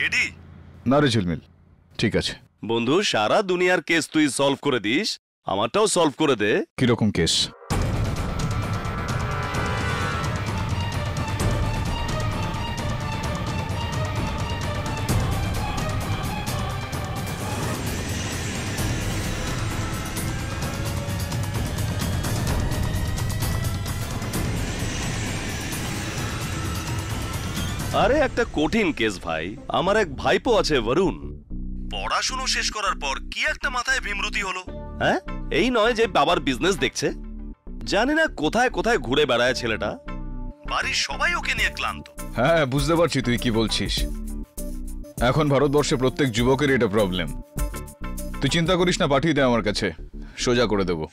Ready? না রে ঝিলমিল, ঠিক আছে। বন্ধু, সারা দুনিয়ার কেস তুই সলভ করে দিস, আমারটাও সলভ করে দে। কিরকম কেস? আরে একটা কঠিন কেস ভাই। আমার এক ভাইপো আছে বরুণ, পড়াশুনো শেষ করার পর কি একটা মাথায় বিমরুতি হলো। হ্যাঁ, এই নয় যে বাবার বিজনেস দেখছে, জানি না কোথায় কোথায় ঘুরে বেড়ায় ছেলেটা, বাড়ির সবাই ওকে নিয়ে ক্লান্ত। হ্যাঁ, বুঝতে পারছি তুই কি বলছিস। এখন ভারতবর্ষে প্রত্যেক যুবকের এটা প্রবলেম। তুই চিন্তা করিস না, পাঠিয়ে দে আমার কাছে, সোজা করে দেবো।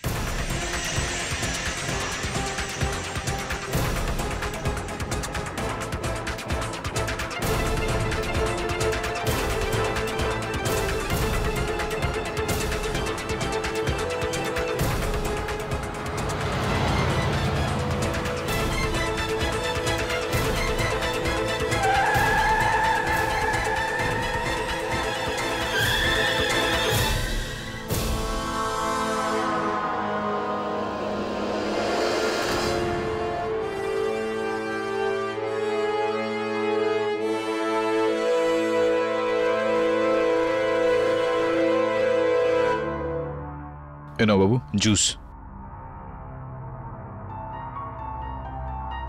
এনো বাবু, জুস।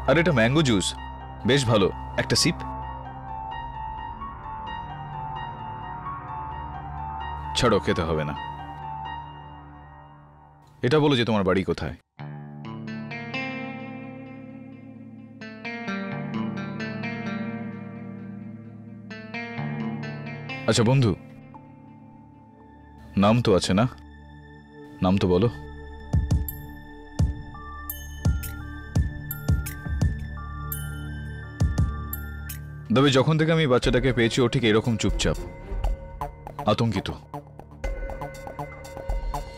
আরে এটা ম্যাঙ্গো জুস, বেশ ভালো, একটা সিপ। ছাড়ো, খেতে হবে না। এটা বলো যে তোমার বাড়ি কোথায়? আচ্ছা বন্ধু, নাম তো আছে না? নাম তো বলো। তবে যখন থেকে আমি বাচ্চাটাকে পেয়েছি ও ঠিক এরকম চুপচাপ, আতঙ্কিত।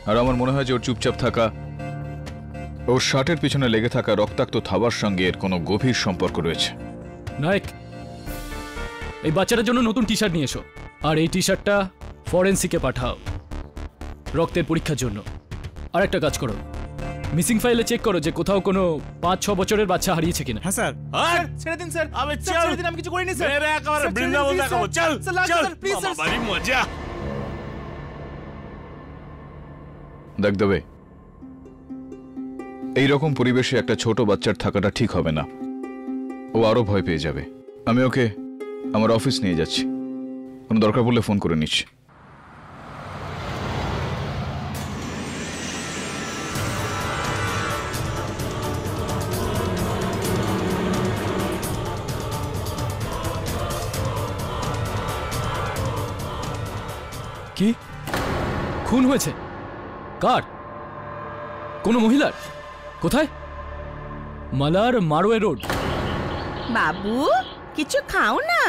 আর আমার মনে হয় যে ওর চুপচাপ থাকা, ওর শার্টের পিছনে লেগে থাকা রক্তাক্ত থাবার সঙ্গে এর কোনো গভীর সম্পর্ক রয়েছে। নায়ক, এই বাচ্চাটার জন্য নতুন টি শার্ট নিয়ে এসো, আর এই টি শার্টটা ফরেন্সিকে পাঠাও রক্তের পরীক্ষার জন্য। আর একটা কাজ করো, মিসিং ফাইলে চেক করো যে কোথাও কোনো 5-6 বছরের বাচ্চা হারিয়েছে কিনা। হ্যাঁ স্যার। ছেড়ে দিন স্যার, আমি ছেড়ে দিন, আমি কিছু করিনি স্যার। মেরে একেবারে বৃন্দাবন দেখাবো, চল চল, প্লিজ মামা বাড়ি মজা। দেখ দেবে, এইরকম পরিবেশে একটা ছোট বাচ্চার থাকাটা ঠিক হবে না। ও আরো ভয় পেয়ে যাবে। আমি ওকে আমার অফিস নিয়ে যাচ্ছি, কোনো দরকার পড়লে ফোন করে নিচ্ছি। কি খুন হয়েছে? কার? কোন মহিলার? কোথায়? মালার মারোয়ে রোড। বাবু, কিছু খাও না।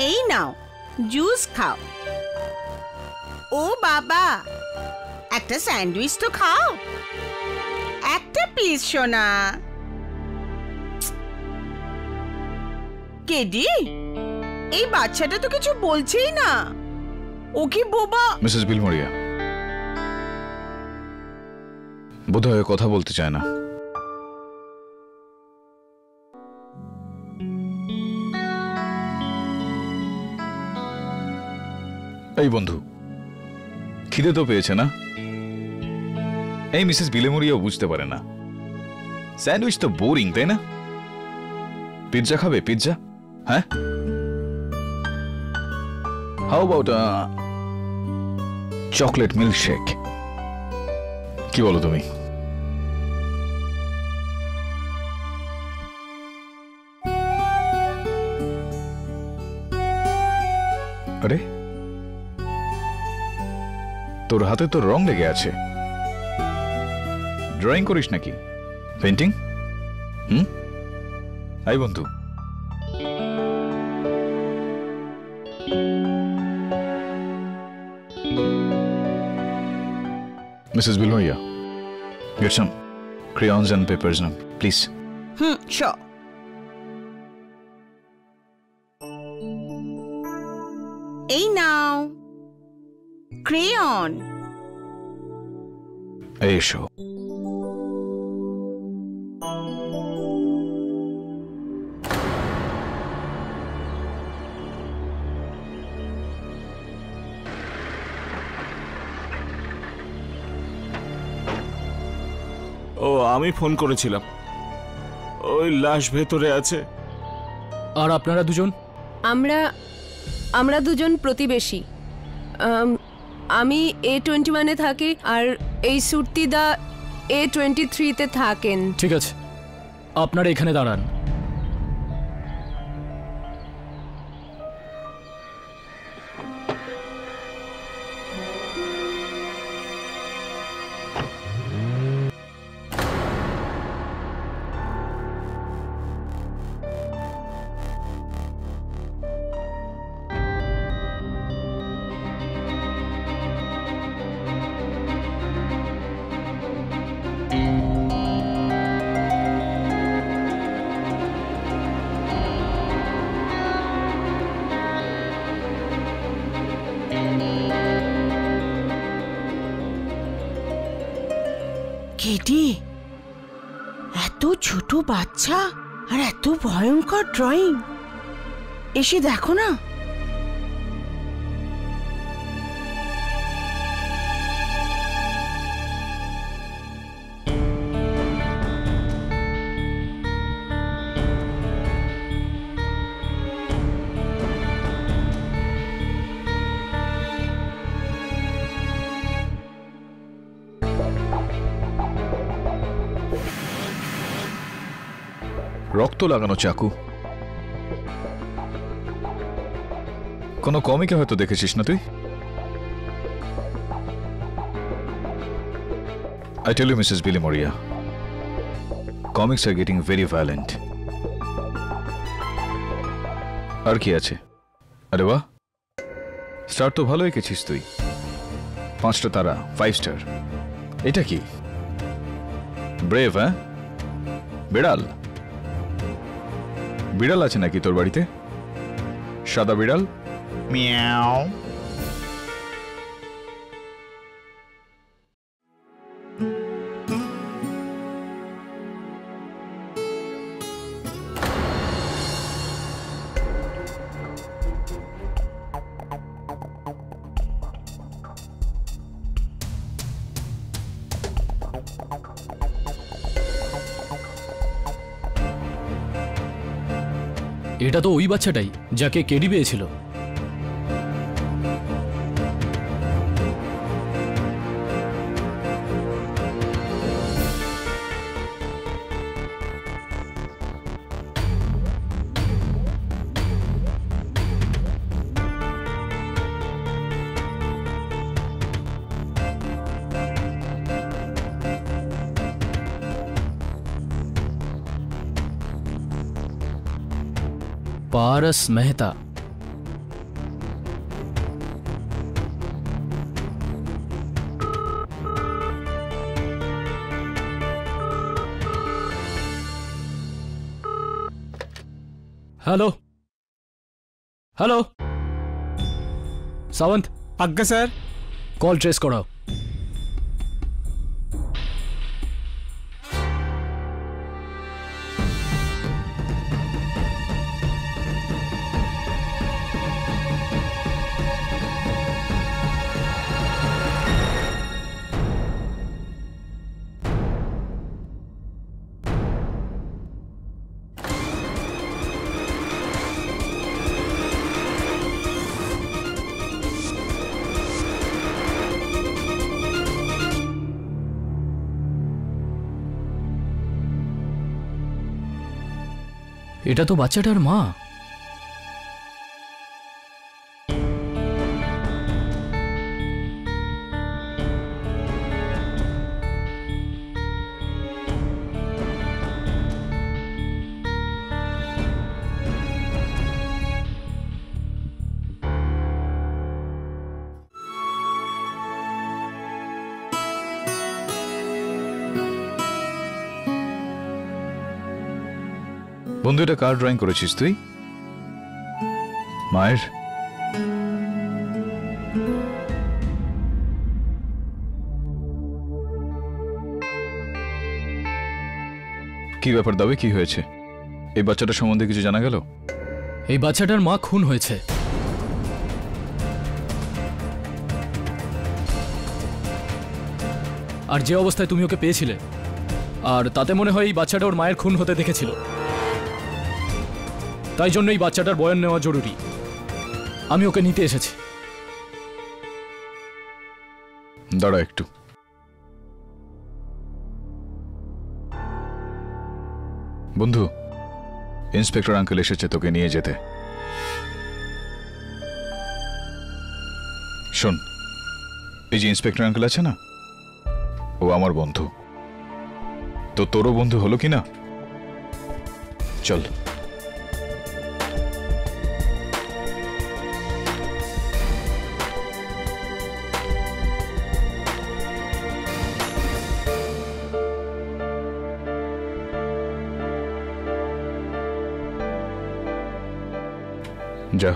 এই নাও, জুস খাও। ও বাবা, একটা স্যান্ডউইচ তো খাও। একটা প্লিজ সোনা। কেডি, এই বাচ্চাটা তো কিছু বলছেই না। ও কি বোবা? মিসেস বিলমোরিয়া, বোধহয় কথা বলতে চায় না। এই বন্ধু, খিদে তো পেয়েছে না? এই মিসেস বিলেমোরিয়াও বুঝতে পারে না, স্যান্ডউইচ তো বোরিং, তাই না? পিৎজা খাবে? পিৎজা? হ্যাঁ, হাউ অ্যাবাউট চকলেট মিল্কশেক? কি বলো তুমি? আরে, তোর হাতে তো রং লেগে আছে। ড্রয়িং করিস নাকি? পেন্টিং? আই বন্ধু, Mrs. Bilmoria, get some crayons and papers now, please. Sure. Crayon. এসো। ও আমি ফোন করেছিলাম, ওই লাশ ভেতরে আছে। আর আপনারা দুজন? আমরা দুজন প্রতিবেশী। আমি A21-এ থাকি আর এই সুরতিদা A23-তে থাকেন। ঠিক আছে, আপনারা এখানে দাঁড়ান। কেটি, এত ছোট বাচ্চা আর এত ভয়ঙ্কর ড্রয়িং, এসে দেখো না। রক্ত লাগানো চাকু। কোনো কমিকে হয়তো দেখেছিস না তুই। I tell you, Mrs. Billy Moria, comics are getting very violent. আর কি আছে? আরে বাহ, স্টার তো ভালো এঁকেছিস তুই। 5টা তারা, 5 স্টার। এটা কি? ব্রেভ, হ্যাঁ? বিড়াল? বিড়াল আছে নাকি তোর বাড়িতে? সাদা বিড়াল? মিয়াও। এটা তো ওই বাচ্চাটাই যাকে কেডি পেয়েছিল। पारस मेहता। हेलो हेलो सावंत, আজ্ঞা স্যার। कॉल ट्रेस करो। এটা তো বাচ্চাটার মা। বন্ধু, এটা কার ড্রয়িং করেছিস তুই? মায়ের? কি ব্যাপার দাবি, কি হয়েছে? এই বাচ্চাটা সম্বন্ধে কিছু জানা গেল? এই বাচ্চাটার মা খুন হয়েছে। আর যে অবস্থায় তুমি ওকে পেয়েছিলে, আর তাতে মনে হয় এই বাচ্চাটা ওর মায়ের খুন হতে দেখেছিল। তাই জন্য এই বাচ্চাটার বয়ান নেওয়া জরুরি। আমি ওকে নিতে এসেছি। দাঁড়া একটু। বন্ধু, ইন্সপেক্টর আঙ্কেল এসেছে তোকে নিয়ে যেতে। শোন, এই যে ইন্সপেক্টর আঙ্কেল আছে না, ও আমার বন্ধু। তো তোরও বন্ধু হলো কি না? চল। যা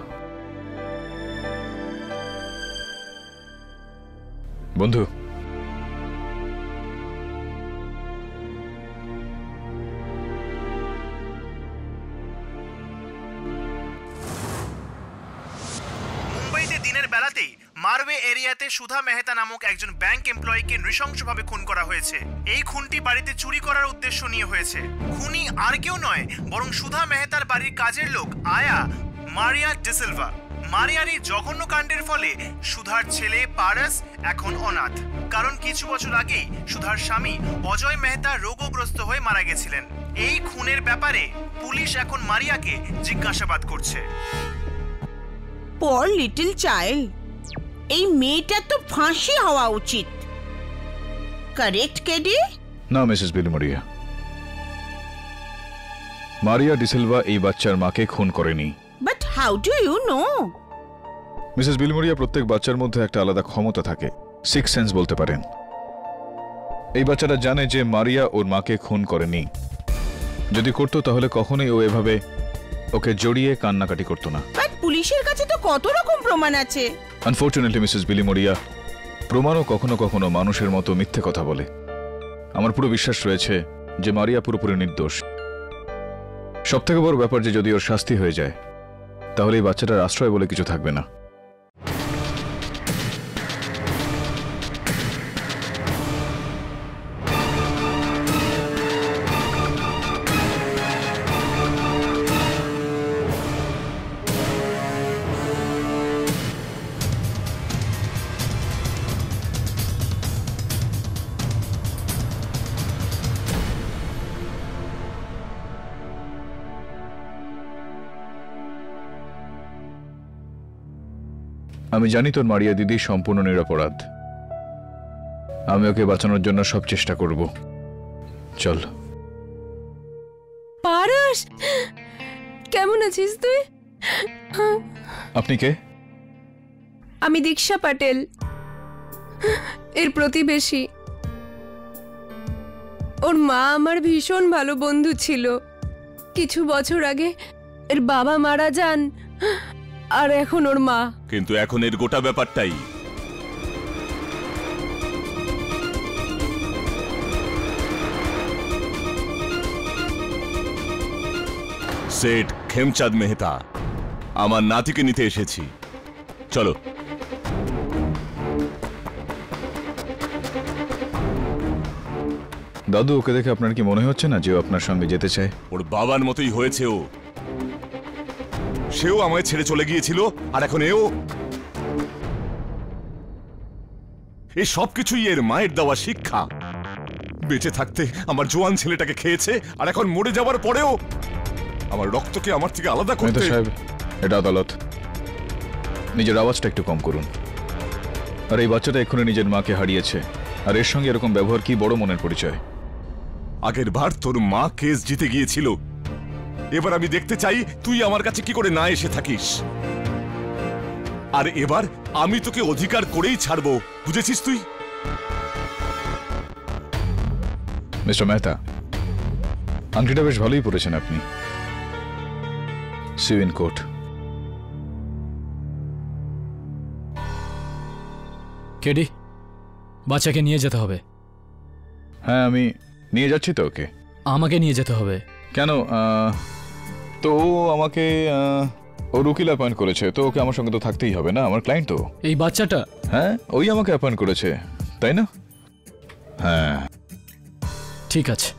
বন্ধু। মুম্বাইতে দিনের বেলাতেই মারওয়ে এরিয়াতে সুধা মেহতা নামক একজন ব্যাংক এমপ্লয়িকে নৃশংসভাবে খুন করা হয়েছে। এই খুনটি বাড়িতে চুরি করার উদ্দেশ্য নিয়ে হয়েছে। খুনি আর কেউ নয়, বরং সুধা মেহতার বাড়ির কাজের লোক আয়া মারিয়া ডিসিলভা। মারিয়ার এই জঘন্য কাণ্ডের ফলে সুধার ছেলে পারস এখন অনাথ। কারণ কিছু বছর আগেই সুধার স্বামী অজয় মেহতা রোগগ্রস্ত হয়ে মারা গেছিলেন। এই খুনের ব্যাপারে পুলিশ এখন মারিয়াকে জিজ্ঞাসাবাদ করছে। পর লিটল চাইল্ড, এই মেয়েটার তো ফাঁসি হওয়া উচিত। কারেক্ট কেডি? না মিসেস বিলমোরিয়া, মারিয়া ডিসিলভা এই বাচ্চার মাকে খুন করেনি। But how do you know? Mrs Bilimoria, প্রত্যেক বাচ্চার মধ্যে একটা আলাদা ক্ষমতা থাকে, সিক্স সেন্স বলতে পারেন। এই বাচ্চাটা জানে যে মারিয়া ওর মাকে খুন করেনি। যদি করতো তাহলে কখনোই ও এভাবে ওকে জড়িয়ে কান্নাকাটি করতো না। বাট পুলিশের কাছে তো কত রকম প্রমাণ আছে। আনফর্চুনেটলি মিসেস বিলিমোরিয়া, প্রমাণও কখনো কখনো মানুষের মতো মিথ্যে কথা বলে। আমার পুরো বিশ্বাস রয়েছে যে মারিয়া পুরোপুরি নির্দোষ। সবথেকে বড় ব্যাপার যে যদি ওর শাস্তি হয়ে যায় তাহলে এই বাচ্চাটার আশ্রয় বলে কিছু থাকবে না। আমি জানি তোর মারিয়া দিদি সম্পূর্ণ নিরপরাধ। আমি ওকে বাঁচানোর জন্য সব চেষ্টা করব। চল। পারস, কেমন আছিস তুই? আপনি কে? আমি দীক্ষা পাটেল, এর প্রতিবেশী। ওর মা আমার ভীষণ ভালো বন্ধু ছিল। কিছু বছর আগে এর বাবা মারা যান, আর এখন ওর মা। কিন্তু এখন এর গোটা ব্যাপারটাই সেট খেমচাঁদ মেহতা, আমার নাতিকে নিতে এসেছি। চলো। দাদু, ওকে দেখে আপনার কি মনে হচ্ছে না যে ও আপনার সঙ্গে যেতে চায়? ওর বাবার মতোই হয়েছে ও। সেও আমায় ছেড়ে চলে গিয়েছিল, আর এখন এও। এই সবকিছুই এর মায়ের দেওয়া শিক্ষা। বেঁচে থাকতে আমার জোয়ান ছেলেটাকে খেয়েছে, আর এখন মরে যাওয়ার পরেও আমার রক্তকে আমার থেকে আলাদা মেহতা করতে। সাহেব, এটা আদালত, নিজের আওয়াজটা একটু কম করুন। আর এই বাচ্চাটা এক্ষুনি নিজের মাকে হারিয়েছে, আর এর সঙ্গে এরকম ব্যবহার কি বড় মনের পরিচয়। আগের বার তোর মা কেস জিতে গিয়েছিল, এবার আমি দেখতে চাই তুই আমার কাছে কি করে না এসে থাকিস। আর এবার আমি তোকে অধিকার করেই ছাড়বো, বুঝেছিস তুই? মিস্টার মেহতা, আংটিটা বেশ ভালোই পড়েছেন আপনি। See you in court. KD, বাচ্চাকে নিয়ে যেতে হবে। হ্যাঁ, আমি নিয়ে যাচ্ছি তো ওকে। আমাকে নিয়ে যেতে হবে। কেন? তো ও আমাকে ও উকিল অ্যাপয়েন্ট করেছে, তো ওকে আমার সঙ্গে তো থাকতেই হবে না, আমার ক্লায়েন্ট তো। এই বাচ্চাটা? হ্যাঁ, ওই আমাকে অ্যাপয়েন্ট করেছে, তাই না? হ্যাঁ, ঠিক আছে।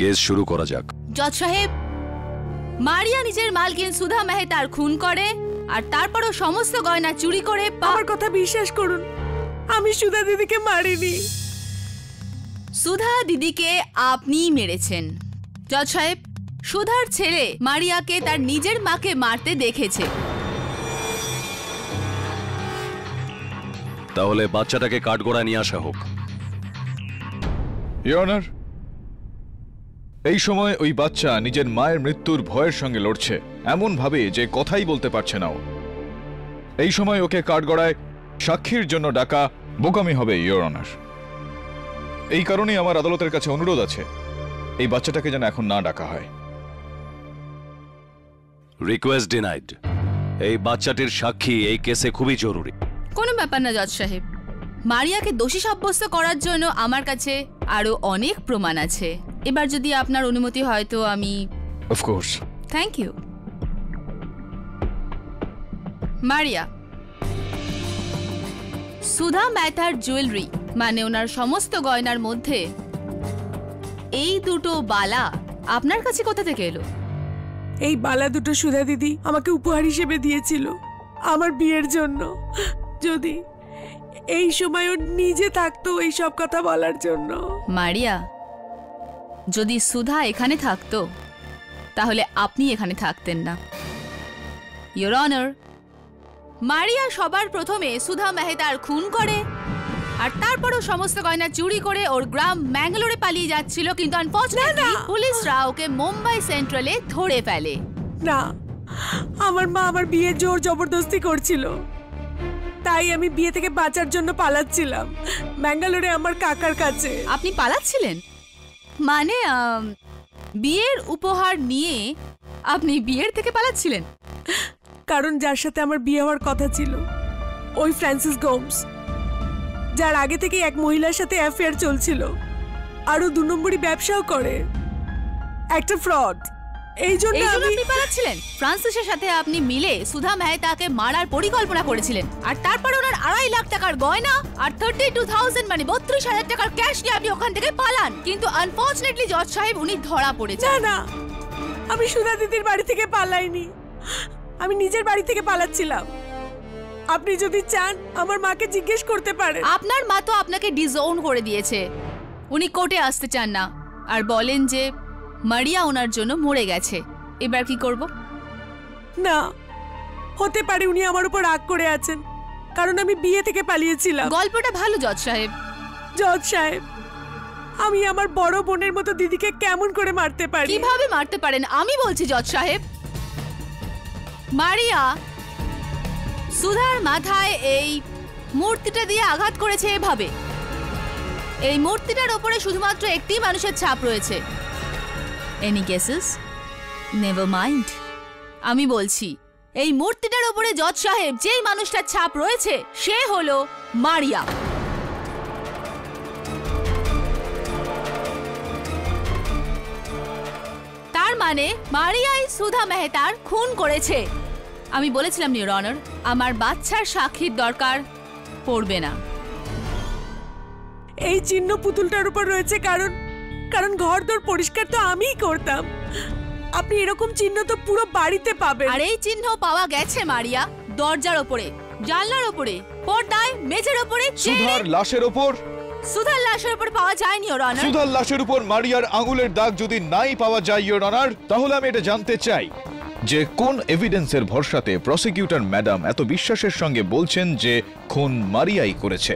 কেস শুরু করা যাক। জজ সাহেব, মারিয়া নিজের মালকিন সুধা মেহতার খুন করে আর তারপরও সমস্ত গয়না চুরি করে আমার কথা বিশ্বাস করুন, আমি সুধা দিদিকে মারিনি। সুধা দিদিকে আপনিই মেরেছেন। জজ সাহেব, সুধার ছেলে মারিয়াকে তার নিজের মাকে মারতে দেখেছে। তাহলে বাচ্চাটাকে কাঠগড়ায় নিয়ে আসা হোক। ইওর অনার, এই সময় ওই বাচ্চা নিজের মায়ের মৃত্যুর ভয়ের সঙ্গে লড়ছে, এমন ভাবে যে কথাই বলতে পারছে না ও। এই সময় ওকে কাঠগড়ায় সাক্ষীর জন্য ডাকা বোকামি হবে ইওর অনার। এই কারণেই আমার আদালতের কাছে অনুরোধ আছে, এই বাচ্চাটাকে যেন এখন না ডাকা হয়। Request denied. এই বাচ্চাটির সাক্ষী এই কেসে খুবই জরুরি। কোনো ব্যাপার না জজ সাহেব, মারিয়াকে দোষী সাব্যস্ত করার জন্য আমার কাছে আরো অনেক প্রমাণ আছে। এবার যদি আপনার অনুমতি হয় তো আমি। Of course. Thank you. Maria, Sudha মেহতার জুয়েলারি মানে ওনার সমস্ত গয়নার মধ্যে এই দুটো বালা আপনার কাছে কোথা থেকে এলো? এই বালা দুটো সুধা দিদি আমাকে উপহার হিসেবে দিয়েছিল আমার বিয়ের জন্য। যদি এই সময় ও নিজে থাকতো এই সব কথা বলার জন্য। মারিয়া, যদি সুধা এখানে থাকতো তাহলে আপনি এখানে থাকতেন না। ইওর অনার, মারিয়া সবার প্রথমে সুধা মেহতার খুন করে আর তারপরও সমস্ত গয়না চুরি করে ওর গ্রাম ম্যাঙ্গালোরে পালিয়ে যাচ্ছিল, কিন্তু আনফরচুনেটলি পুলিশরা ওকে মুম্বাই সেন্ট্রালে ধরে ফেলে। না, আমার মা আমার বিয়ে জোর জবরদস্তি করছিল, তাই আমি বিয়ে থেকে বাঁচার জন্য পালাচ্ছিলাম ম্যাঙ্গালোরে আমার কাকার কাছে। আপনি পালাচ্ছিলেন? মানে বিয়ের উপহার নিয়ে আপনি বিয়ের থেকে পালাচ্ছিলেন? কারণ যার সাথে আমার বিয়ে হওয়ার কথা ছিল ওই ফ্রান্সিস গোমস, যার আগে থেকে এক মহিলার সাথে অ্যাফেয়ার চলছিল, আরো 2 নম্বরই ব্যবসাও করে, একটা ফ্রড। এই জন্য আপনি পালাচ্ছিলেন। ফ্রান্সিসের সাথে আপনি মিলে সুধা মেহতাকে মারার পরিকল্পনা করেছিলেন আর তারপর ওনার 2.5 লাখ টাকার গয়না আর 32,000 মানে 32,000 টাকার ক্যাশ নিয়ে আপনি ওখান থেকে পালান। কিন্তু আনফরচুনেটলি জজ সাহেব উনি ধরা পড়েছেন। না না, আমি সুধা দিদির বাড়ি থেকে পালাইনি, আমি নিজের বাড়ি থেকে পালাচ্ছিলাম। আপনি যদি চান আমার মাকে জিজ্ঞেস করতে পারেন। আপনার মা তো আপনাকে ডিজোন করে দিয়েছে, উনি কোর্টে আসতে চান না আর বলেন যে মারিয়া ওনার জন্য মরে গেছে। এবার কি করব? না, হতে পারে উনি আমার উপর রাগ করে আছেন কারণ আমি বিয়ে থেকে পালিয়েছিলাম। গল্পটা ভালো জজ সাহেব। জজ সাহেব, আমি আমার বড় বোনের মতো দিদিকে কেমন করে মারতে পারি? কিভাবে মারতে পারেন আমি বলছি জজ সাহেব। মারিয়া সুধার মাথায় এই মূর্তিটা দিয়ে আঘাত করেছে এভাবে। এই মূর্তিটার ওপরে শুধুমাত্র একটি মানুষের ছাপ রয়েছে। Any guesses? নেভার মাইন্ড, আমি বলছি এই মূর্তিটার ওপরে জজ সাহেব যেই মানুষটার ছাপ রয়েছে সে হলো মারিয়া। তার মানে মারিয়াই সুধা মেহতার খুন করেছে। আমি বলেছিলাম ইওর অনার, আমার বাচ্চার সাক্ষীর দরকার পড়বে না। এই চিহ্ন পুতুলটার উপর রয়েছে কারণ কারণ ঘরদোর পরিষ্কার তো আমিই করতাম। আপনি এরকম চিহ্ন তো পুরো বাড়িতে পাবেন। আর এই চিহ্ন পাওয়া গেছে মারিয়া দরজার ওপরে, জানলার ওপরে, পর্দায়, মেঝের ওপরে, সুধার লাশের ওপর। সুধার লাশের উপর পাওয়া যায়নি ইওর অনার। সুধার লাশের উপর মারিয়ার আঙুলের দাগ যদি নাই পাওয়া যায় ইওর অনার, তাহলে আমি এটা জানতে চাই যে কোন এভিডেন্সের ভরসাতে প্রসিকিউটর ম্যাডাম এত বিশ্বাসের সঙ্গে বলছেন যে খুন মারিয়াই করেছে।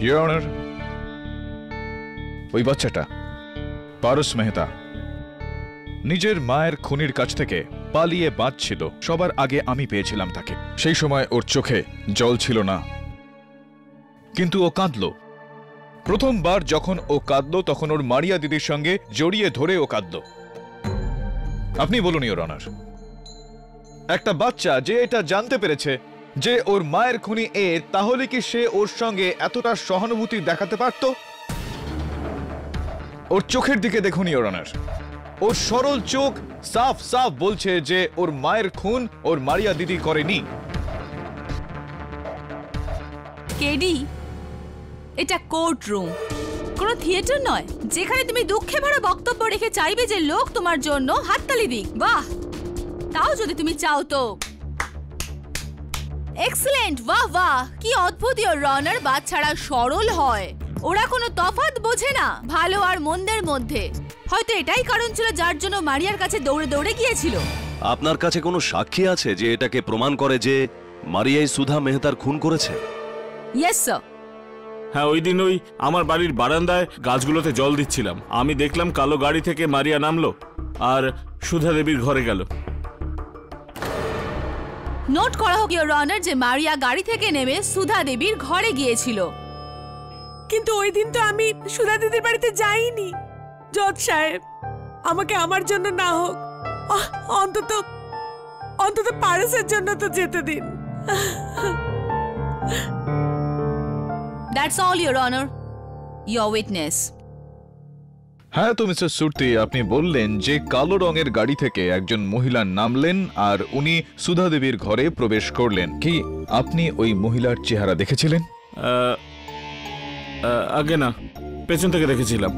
ইওর অনার, ওই বাচ্চাটা পারস মেহতা নিজের মায়ের খুনির কাছ থেকে পালিয়ে বাঁচছিল। সবার আগে আমি পেয়েছিলাম তাকে। সেই সময় ওর চোখে জল ছিল না, কিন্তু ও কাঁদল। প্রথমবার যখন ও কাঁদল তখন ওর মারিয়া দিদির সঙ্গে জড়িয়ে ধরে ও কাঁদল। আপনি বলুন ইওর অনার, একটা বাচ্চা যে এটা জানতে পেরেছে যে ওর মায়ের খুনি এ, তাহলে কি সে ওর সঙ্গে এতটা সহানুভূতি দেখাতে পারত? ওর চোখের দিকে দেখুন ইওর অনার, ওর সরল চোখ সাফ সাফ বলছে যে ওর মায়ের খুন ওর মারিয়া দিদি করেনি। কেডি, এটা কোর্ট রুম, কোনো থিয়েটার নয় যেখানে তুমি দুঃখে ভরা বক্তব্য রেখে চাইবে যে লোক তোমার জন্য হাততালি দিক। বাহ, তাও যদি তুমি চাও তো। এক্সেলেন্ট, বাহ বাহ, কি অদ্ভুত ইওর অনার। বাচ্চারা সরল হয়, ওরা কোনো তফাৎ বোঝে না ভালো আর মন্দের মধ্যে। হয়তো এটাই কারণ ছিল যার জন্য মারিয়ার কাছে দৌড়ে দৌড়ে গিয়েছিল। আপনার কাছে কোনো সাক্ষী আছে যে এটাকে প্রমাণ করে যে মারিয়াই সুধা মেহতার খুন করেছে? Yes sir. হ্যাঁ, ওই দিন ওই আমার বাড়ির বারান্দায় গাছগুলোতে জল দিচ্ছিলাম, আমি দেখলাম কালো গাড়ি থেকে মারিয়া নামলো আর সুধা দেবীর ঘরে গেল। নোট করা হোক ইওর অনার যে মারিয়া গাড়ি থেকে নেমে সুধা দেবীর ঘরে গিয়েছিল। কিন্তু ওই দিন তো আমি সুধা দিদির বাড়িতে যাইনি। জজ সাহেব, আমাকে আমার জন্য না হোক, অন্তত অন্তত পারসের জন্য তো যেতে দিন। That's all your honour, your witness. হ্যাঁ, তো মিস্টার সুরতি, আপনি বললেন যে কালো রঙের গাড়ি থেকে একজন মহিলা নামলেন আর উনি সুধা দেবীর ঘরে প্রবেশ করলেন। কি আপনি ওই মহিলার চেহারা দেখেছিলেন? আগে না, পেছন থেকে দেখেছিলাম।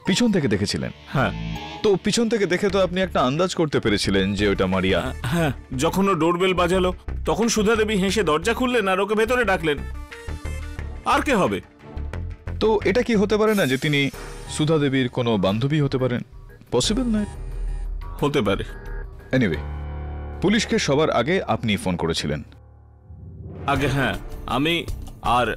পিছন থেকে দেখেছিলেন? হ্যাঁ। তো পিছন থেকে দেখে তো আপনি একটা আন্দাজ করতে পেরেছিলেন যে ওটা মারিয়া। হ্যাঁ, যখন ও ডোরবেল বাজালো তখন সুধা দেবী হেসে দরজা খুললেন আর ওকে ভেতরে ডাকলেন। আর কে হবে? তো এটা কি হতে পারে না যে তিনি সুধা দেবীর কোনো বান্ধবী হতে পারেন? পসিবল নয়? হতে পারে। এনিওয়ে, পুলিশকে সবার আগে আপনি ফোন করেছিলেন। আগে হ্যাঁ, আমি আর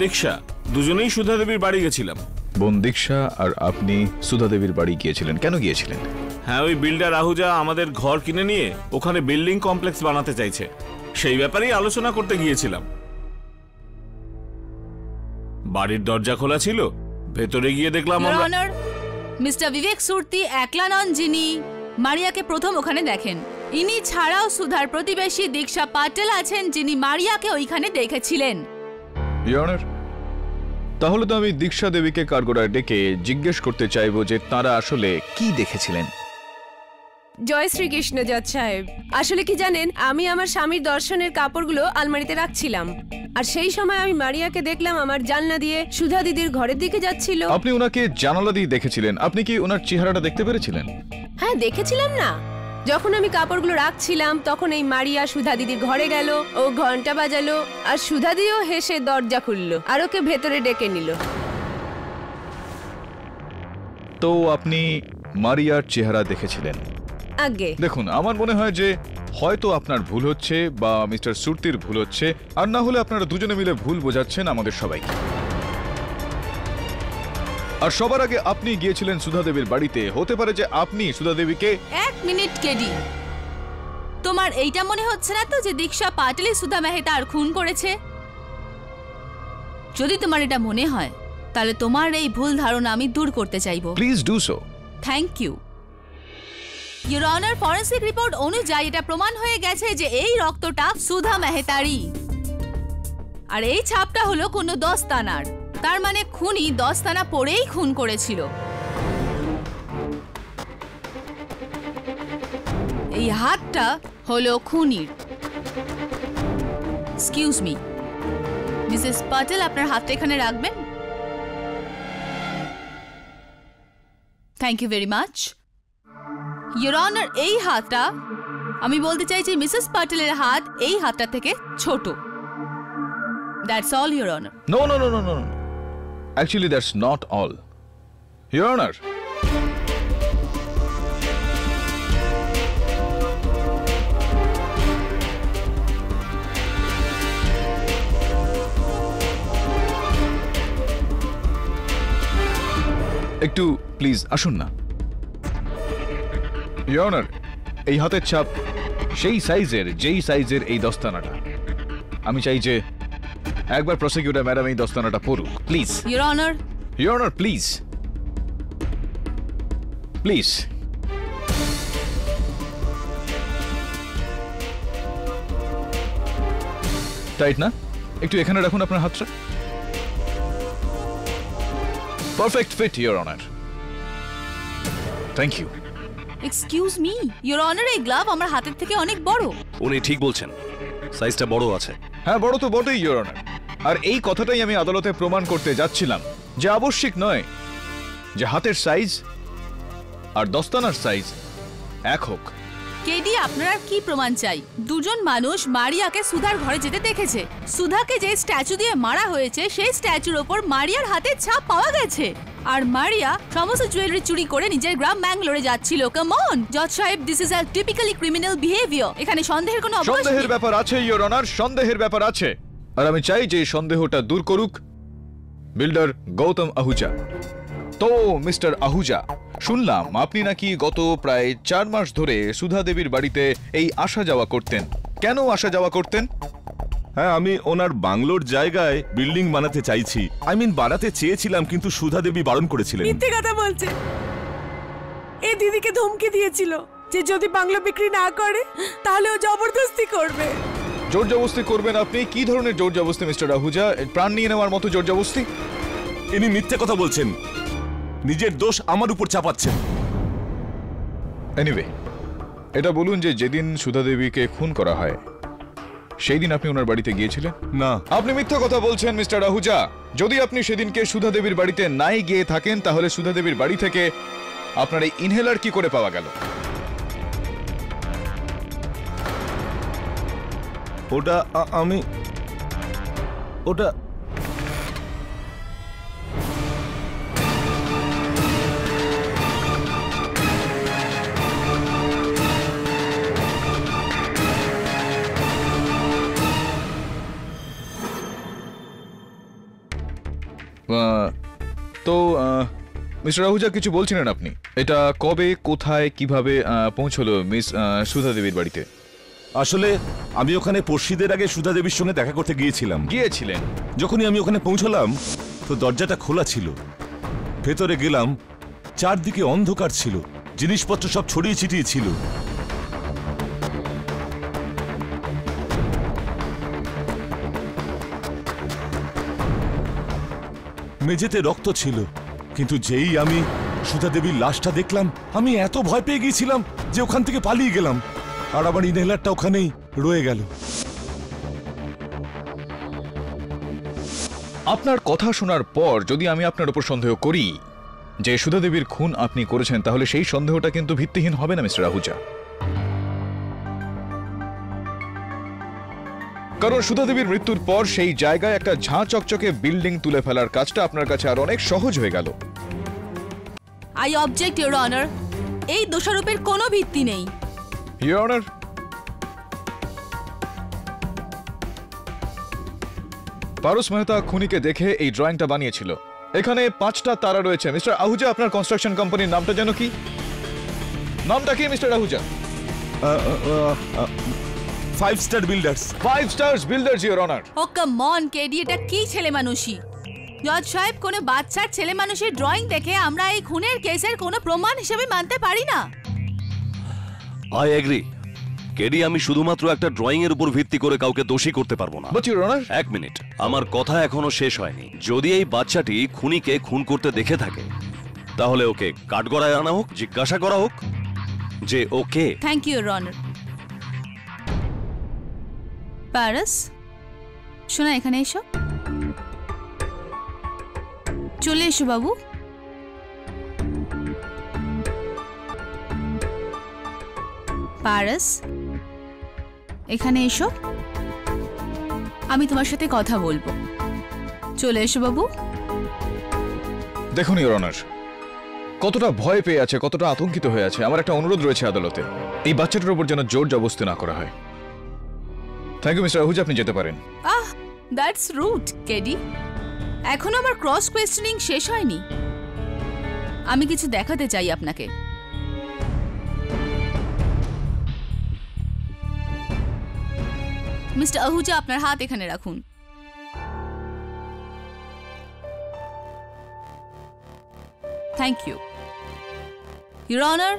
দীক্ষা দুজনেই সুধা দেবীর বাড়ি গেছিলাম। বোন দীক্ষা আর আপনি সুধা দেবীর বাড়ি গিয়েছিলেন, কেন গিয়েছিলেন? হ্যাঁ, ওই বিল্ডার আহুজা আমাদের ঘর কিনে নিয়ে ওখানে বিল্ডিং কমপ্লেক্স বানাতে চাইছে, সেই ব্যাপারেই আলোচনা করতে গিয়েছিলাম। বাড়ির দরজা খোলা ছিল, ভেতরে গিয়ে দেখলাম ইওর অনার, মিস্টার বিবেক সুরতি একলা নন যিনি মারিয়াকে প্রথম ওখানে দেখেন। ইনি ছাড়াও সুধার প্রতিবেশী দীক্ষা পাটেল আছেন যিনি মারিয়াকে ওইখানে দেখেছিলেন। ইওর অনার, তাহলে তো আমি দীক্ষা দেবীকে কাঠগড়ায় ডেকে জিজ্ঞেস করতে চাইবো যে তারা আসলে কি দেখেছিলেন। জয় শ্রীকৃষ্ণ জজ সাহেব। আসলে কি জানেন, আমি আমার স্বামীর দর্শনের কাপড়গুলো আলমারিতে রাখছিলাম, আর সেই সময় আমি মারিয়াকে দেখলাম আমার জানলা দিয়ে সুধা দিদির ঘরের দিকে যাচ্ছিল। আপনি ওনাকে জানালা দিয়ে দেখেছিলেন, আপনি কি ওনার চেহারাটা দেখতে পেরেছিলেন? হ্যাঁ, দেখেছিলাম না। যখন আমি কাপড়গুলো রাখছিলাম তখন এই মারিয়া সুধা দিদির ঘরে গেল, ও ঘন্টা বাজালো আর সুধা দিদিও হেসে দরজা খুললো আর ওকে ভেতরে ডেকে নিল। তো আপনি মারিয়ার চেহারা দেখেছিলেন? আগে দেখুন, আমার মনে হয় যে হয়তো আপনার ভুল হচ্ছে বা মিস্টার সুরতির ভুল হচ্ছে, আর না হলে আপনারা দুজনে মিলে ভুল বোঝাচ্ছেন আমাদের সবাইকে। আর সবার আগে আপনি গিয়েছিলেন সুধা দেবীর বাড়িতে, হতে পারে যে আপনি সুধা দেবীকে। এক মিনিট কেডি, তোমার এইটা মনে হচ্ছে না তো যে দীক্ষা পাটেলই সুধা মেহতার খুন করেছে? যদি তোমার এটা মনে হয় তাহলে তোমার এই ভুল ধারণা আমি দূর করতে চাইবো। Please do so. Thank you. Your honour, forensic report অনুযায়ী এটা প্রমাণ হয়ে গেছে যে এই রক্তটা সুধা মেহতারই, আর এই ছাপটা হলো কোনো দস্তানার। তার মানে খুনি দস্তানা পরেই খুন করেছিল। এই হাতটা হলো খুনির। এক্সকিউজ মি, মিসেস পাটেল, আপনার হাতটা এখানে রাখবেন। Thank you very much. Your honour, এই হাতটা, আমি বলতে চাইছি মিসেস পাটেলের হাত এই হাতটা থেকে ছোট। That's all your honour. No no no no no, actually that's not all your honour. একটু প্লিজ আসুন না। ইওর অনার, এই হাতের ছাপ সেই সাইজের যেই সাইজের এই দস্তানাটা। আমি চাই যে একবার প্রসিকিউটর ম্যাডাম এই দস্তানাটা পড়ুক, please. Your honour. Your honour, please please. Tight না? একটু এখানে রাখুন আপনার হাতটা। Perfect fit, your honour. Thank you. Excuse me, your honour, এই গ্লাভ আমার হাতের থেকে অনেক বড়। উনি ঠিক বলছেন, সাইজটা বড় আছে। হ্যাঁ, বড় তো বটেই ইওর অনার। আর এই কথাটাই আমি আদালতে প্রমাণ করতে যাচ্ছিলাম যে আবশ্যিক নয় যে হাতের সাইজ আর দস্তানার সাইজ এক হোক। কেডি, আপনার আর কি প্রমাণ চাই? দুজন মানুষ মারিয়াকে সুধার ঘরে যেতে দেখেছে। সুধাকে যে স্ট্যাচু দিয়ে মারা হয়েছে সেই স্ট্যাচুর ওপর মারিয়ার হাতের ছাপ পাওয়া গেছে। আর মারিয়া সমস্ত জুয়েলারি চুরি করে নিজের গ্রাম ম্যাঙ্গালোরে যাচ্ছিল। কাম অন জজ সাহেব, this is a typically criminal behaviour. এখানে সন্দেহের কোনো অবকাশ নেই। সন্দেহের ব্যাপার আছে ইওর অনার, সন্দেহের ব্যাপার আছে। আর আমি চাই যে সন্দেহটা দূর করুক বিল্ডার গৌতম আহুজা। তো মিস্টার আহুজা, শুনলাম আপনি নাকি গত প্রায় 4 মাস ধরে সুধা দেবীর বাড়িতে এই আসা যাওয়া করতেন। কেন আসা যাওয়া করতেন? হ্যাঁ, আমি ওনার বাংলোর জায়গায় বিল্ডিং বানাতে চাইছি। বানাতে চেয়েছিলাম, কিন্তু সুধা দেবী বারণ করেছিলেন। মিথ্যে কথা বলছে। এই দিদিকে ধমকি দিয়েছিল যে যদি বাংলো বিক্রি না করে তাহলে ও জবরদস্তি করবে। জোর জবরদস্তি করবেন আপনি? কি ধরনের জোর জবরদস্তি মিস্টার আহুজা? প্রাণ নিয়ে নেওয়ার মতো জোর জবরদস্তি? ইনি মিথ্যে কথা বলছেন, নিজের দোষ আমার উপর চাপাচ্ছেন। এনিওয়ে, এটা বলুন যে যেদিন সুধা দেবীকে খুন করা হয় সেই দিন আপনি ওনার বাড়িতে গিয়েছিলেন? না। আপনি মিথ্যা কথা বলছেন মিস্টার আহুজা। যদি আপনি সেদিনকে সুধা দেবীর বাড়িতে নাই গিয়ে থাকেন তাহলে সুধা দেবীর বাড়ি থেকে আপনার এই ইনহেলার কি করে পাওয়া গেল? ওটা ওটা তো মিস্টার আহুজা, কিছু বলছিলেন আপনি। এটা কবে, কোথায়, কিভাবে পৌঁছলো মিস সুধা দেবীর বাড়িতে? আসলে আমি ওখানে পড়শিদের আগে সুধা দেবীর সঙ্গে দেখা করতে গিয়েছিলাম। গিয়েছিলেন? যখনই আমি ওখানে পৌঁছলাম তো দরজাটা খোলা ছিল। ভেতরে গেলাম, চারদিকে অন্ধকার ছিল, জিনিসপত্র সব ছড়িয়ে ছিটিয়ে ছিল। মেঝেতে রক্ত ছিল, কিন্তু যেই আমি সুধা দেবীর লাশটা দেখলাম আমি এত ভয় পেয়ে গিয়েছিলাম যে ওখান থেকে পালিয়ে গেলাম। আর আমার ইনহেলারটা ওখানেই রয়ে গেল। আপনার কথা শোনার পর যদি আমি আপনার উপর সন্দেহ করি যে সুধা দেবীর খুন আপনি করেছেন, তাহলে সেই সন্দেহটা কিন্তু ভিত্তিহীন হবে না মিস্টার আহুজা। কারণ সুধা দেবীর মৃত্যুর পর সেই জায়গায় একটা ঝাঁ চকচকে বিল্ডিং তুলে ফেলার কাজটা আপনার কাছে আর অনেক সহজ হয়ে গেল। আই অবজেক্ট ইওর অনার, এই দোষারোপের কোনো ভিত্তি নেই। ইওর অনার, পারস মেহতা খুনিকে দেখে এই ড্রয়িংটা বানিয়েছিল। এখানে 5টা তারা রয়েছে। মিস্টার আহুজা, আপনার কনস্ট্রাকশন কোম্পানির নামটা যেন কি? নামটা কি mister Ahuja? 5 star builders. 5 stars builders your honour. Oh come on KD, এটা কি ছেলে মানুষই? জজ সাহেব, কোনো বাচ্চার ছেলে মানুষের ড্রয়িং দেখে আমরা এই খুনের কেসের কোনো প্রমাণ হিসেবে মানতে পারি না। আই এগ্রি কেডি, আমি শুধুমাত্র একটা ড্রয়িং এর উপর ভিত্তি করে কাউকে দোষী করতে পারবো না। বাট ইওর অনার, এক মিনিট, আমার কথা এখনো শেষ হয়নি। যদি এই বাচ্চাটি খুনিকে খুন করতে দেখে থাকে তাহলে ওকে কাঠগড়ায় আনা হোক, জিজ্ঞাসা করা হোক যে okay. Thank you your honour. পারস, শোনা, এখানে এসো। চলে এসো বাবু। পারস, এখানে এসো, আমি তোমার সাথে কথা বলবো। চলে এসো বাবু। দেখুন ইওর অনার, কতটা ভয় পেয়ে আছে, কতটা আতঙ্কিত হয়ে আছে। আমার একটা অনুরোধ রয়েছে আদালতে, এই বাচ্চাটার উপর যেন জোর জবরদস্তি না করা হয়। থ্যাংক ইউ মিস্টার আহুজা, আপনি যেতে পারেন। That's rude KD. এখনো আমার ক্রস কোয়েশ্চেনিং শেষ হয়নি। আমি কিছু দেখাতে চাই আপনাকে। মিস্টার আহুজা, আপনার হাত এখানে রাখুন। Thank you your honour.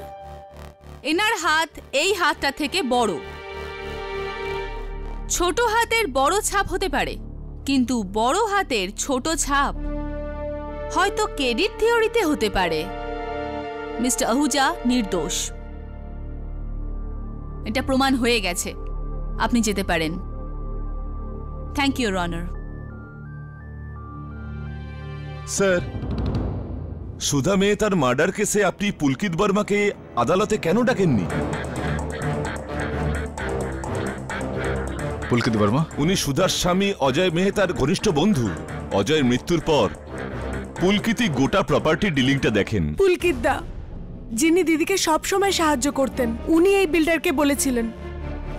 এনার হাত এই হাতটা থেকে বড়। ছোট হাতের বড় ছাপ হতে পারে, কিন্তু বড় হাতের ছোট ছাপ হয়তো ক্রেডিট থিওরিতে হতে পারে। মিস্টার আহুজা নির্দোষ, এটা প্রমাণ হয়ে গেছে। আপনি যেতে পারেন। Thank you, your honour. Sir, Sudha মেহতার মার্ডার কেসে আপনি পুলকিত বর্মাকে আদালতে কেন ডাকেননি? পুলকিত বর্মা? উনি সুধার স্বামী অজয় মেহতার ঘনিষ্ঠ বন্ধু। অজয়ের মৃত্যুর পর পুলকিতই গোটা প্রপার্টি ডিলিংটা দেখেন। পুলকিত দা, যিনি দিদিকে সব সময় সাহায্য করতেন, উনি এই বিল্ডারকে বলেছিলেন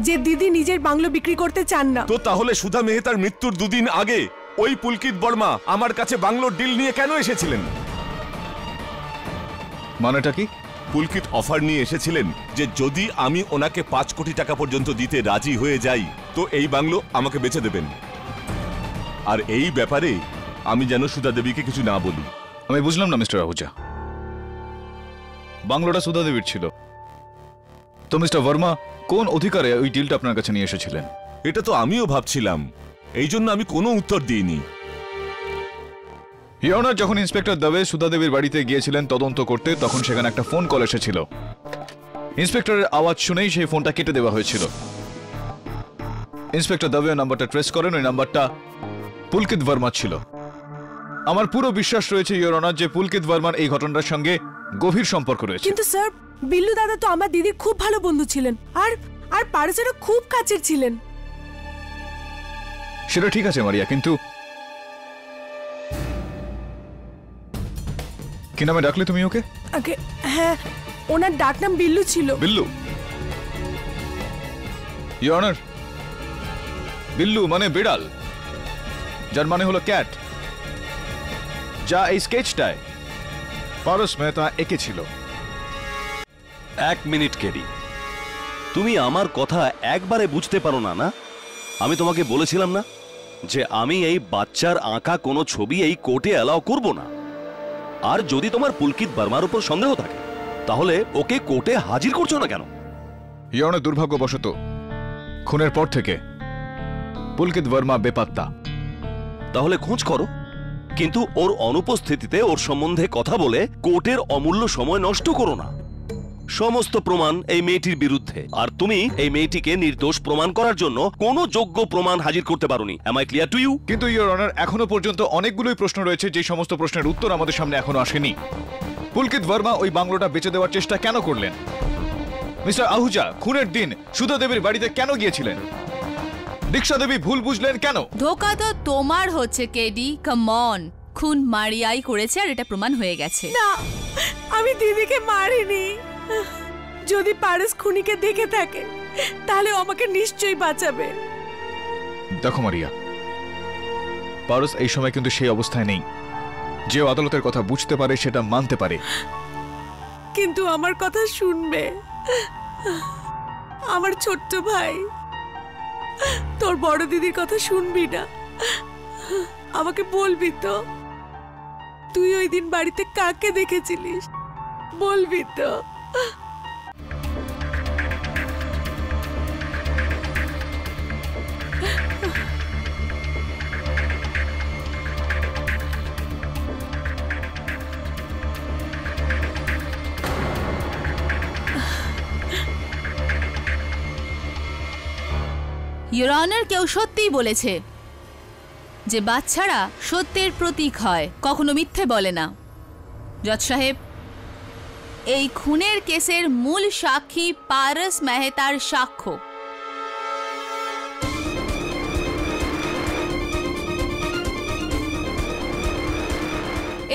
যে দিদি নিজের বাংলো বিক্রি করতে চান না। তো তাহলে সুধা মেহতার মৃত্যুর দুদিন আগে ওই পুলকিত বর্মা আমার কাছে বাংলোর ডিল নিয়ে কেন এসেছিলেন? মানেটা কি? পুলকিত অফার নিয়ে এসেছিলেন যে যদি আমি ওনাকে 5 কোটি টাকা পর্যন্ত দিতে রাজি হয়ে যাই তো এই বাংলো আমাকে বেচে দেবেন। আর এই ব্যাপারে আমি যেন সুধা দেবীকে কিছু না বলি। আমি বুঝলাম না মিস্টার আহুজা, বাংলোটা সুধা দেবীর ছিল, তো মিস্টার বর্মা কোন অধিকারে ওই ডিলটা আপনার কাছে নিয়ে এসেছিলেন? এটা তো আমিও ভাবছিলাম, এই জন্য আমি কোনো উত্তর দিইনি। ইওর অনার, যখন ইন্সপেক্টর দবে সুধা দেবীর বাড়িতে গিয়েছিলেন তদন্ত করতে, তখন সেখানে একটা ফোন কল এসেছিল। ইন্সপেক্টরের আওয়াজ শুনেই সেই ফোনটা কেটে দেওয়া হয়েছিল। ইন্সপেক্টর দবে ওই নাম্বারটা ট্রেস করেন, ওই নাম্বারটা পুলকিত বর্মা ছিল। আমার পুরো বিশ্বাস রয়েছে ইওর অনার যে পুলকিত বর্মার এই ঘটনার সঙ্গে গভীর সম্পর্ক রয়েছে। কিন্তু স্যার, বিল্লু দাদা তো আমার দিদির খুব ভালো বন্ধু ছিলেন, আর পারসেরও খুব কাছের ছিলেন। সেটা ঠিক আছে মারিয়া, কিন্তু কি নামে ডাকলে তুমি ওকে? হ্যাঁ, ওনার ডাক নাম বিল্লু ছিল। বিল্লু? ইওর অনার, বিল্লু মানে বিড়াল, যার মানে হলো ক্যাট, যা এই স্কেচটায় পারস মেহতা এঁকেছিল। 1 মিনিট কেডি, তুমি আমার কথা একবারে বুঝতে পারো না? না, আমি তোমাকে বলেছিলাম না যে আমি এই বাচ্চার আঁকা কোনো ছবি এই কোর্টে অ্যালাউ করব না। আর যদি তোমার পুলকিত বর্মার উপর সন্দেহ থাকে তাহলে ওকে কোর্টে হাজির করছো না কেন? ইওর অনার, দুর্ভাগ্যবশত খুনের পর থেকে পুলকিত বর্মা বেপাত্তা। তাহলে খোঁজ করো, কিন্তু ওর অনুপস্থিতিতে ওর সম্বন্ধে কথা বলে কোর্টের অমূল্য সময় নষ্ট করো না। সমস্ত প্রমাণ এই মেয়েটির বিরুদ্ধে, আর তুমি এই মেয়েটিকে নির্দোষ প্রমাণ করার জন্য কোনো যোগ্য প্রমাণ হাজির করতে পারোনি। Am I clear to you? কিন্তু ইওর অনার, এখনো পর্যন্ত অনেকগুলোই প্রশ্ন রয়েছে যে সমস্ত প্রশ্নের উত্তর আমাদের সামনে এখনো আসেনি। পুলকিত বর্মা ওই বাংলোটা বেচে দেওয়ার চেষ্টা কেন করলেন? মিস্টার আহুজা খুনের দিন সুধা দেবীর বাড়িতে কেন গিয়েছিলেন? দীক্ষা দেবী ভুল বুঝলেন কেন? ধোকা তো তোমার হচ্ছে কেডি, কাম অন। খুন মারিয়াই করেছে আর এটা প্রমাণ হয়ে গেছে। না, আমি দিদিকে মারিনি। যদি পারস খুনিকে দেখে থাকে তাহলে আমাকে নিশ্চয়ই বাঁচাবে। দেখো মারিয়া, পারস এই সময় কিন্তু সেই অবস্থায় নেই যে আদালতের কথা বুঝতে পারে, সেটা মানতে পারে। কিন্তু আমার কথা শুনবে আমার ছোট্ট ভাই। তোর বড় দিদির কথা শুনবি না? আমাকে বলবি তো তুই ওই দিন বাড়িতে কাকে দেখেছিলিস? বলবি তো? ইওর অনার, কেউ সত্যিই বলেছে যে বাচ্চারা সত্যের প্রতীক হয়, কখনো মিথ্যে বলে না। জজ সাহেব, এই খুনের কেসের মূল সাক্ষী পারস মেহতার সাক্ষ্য।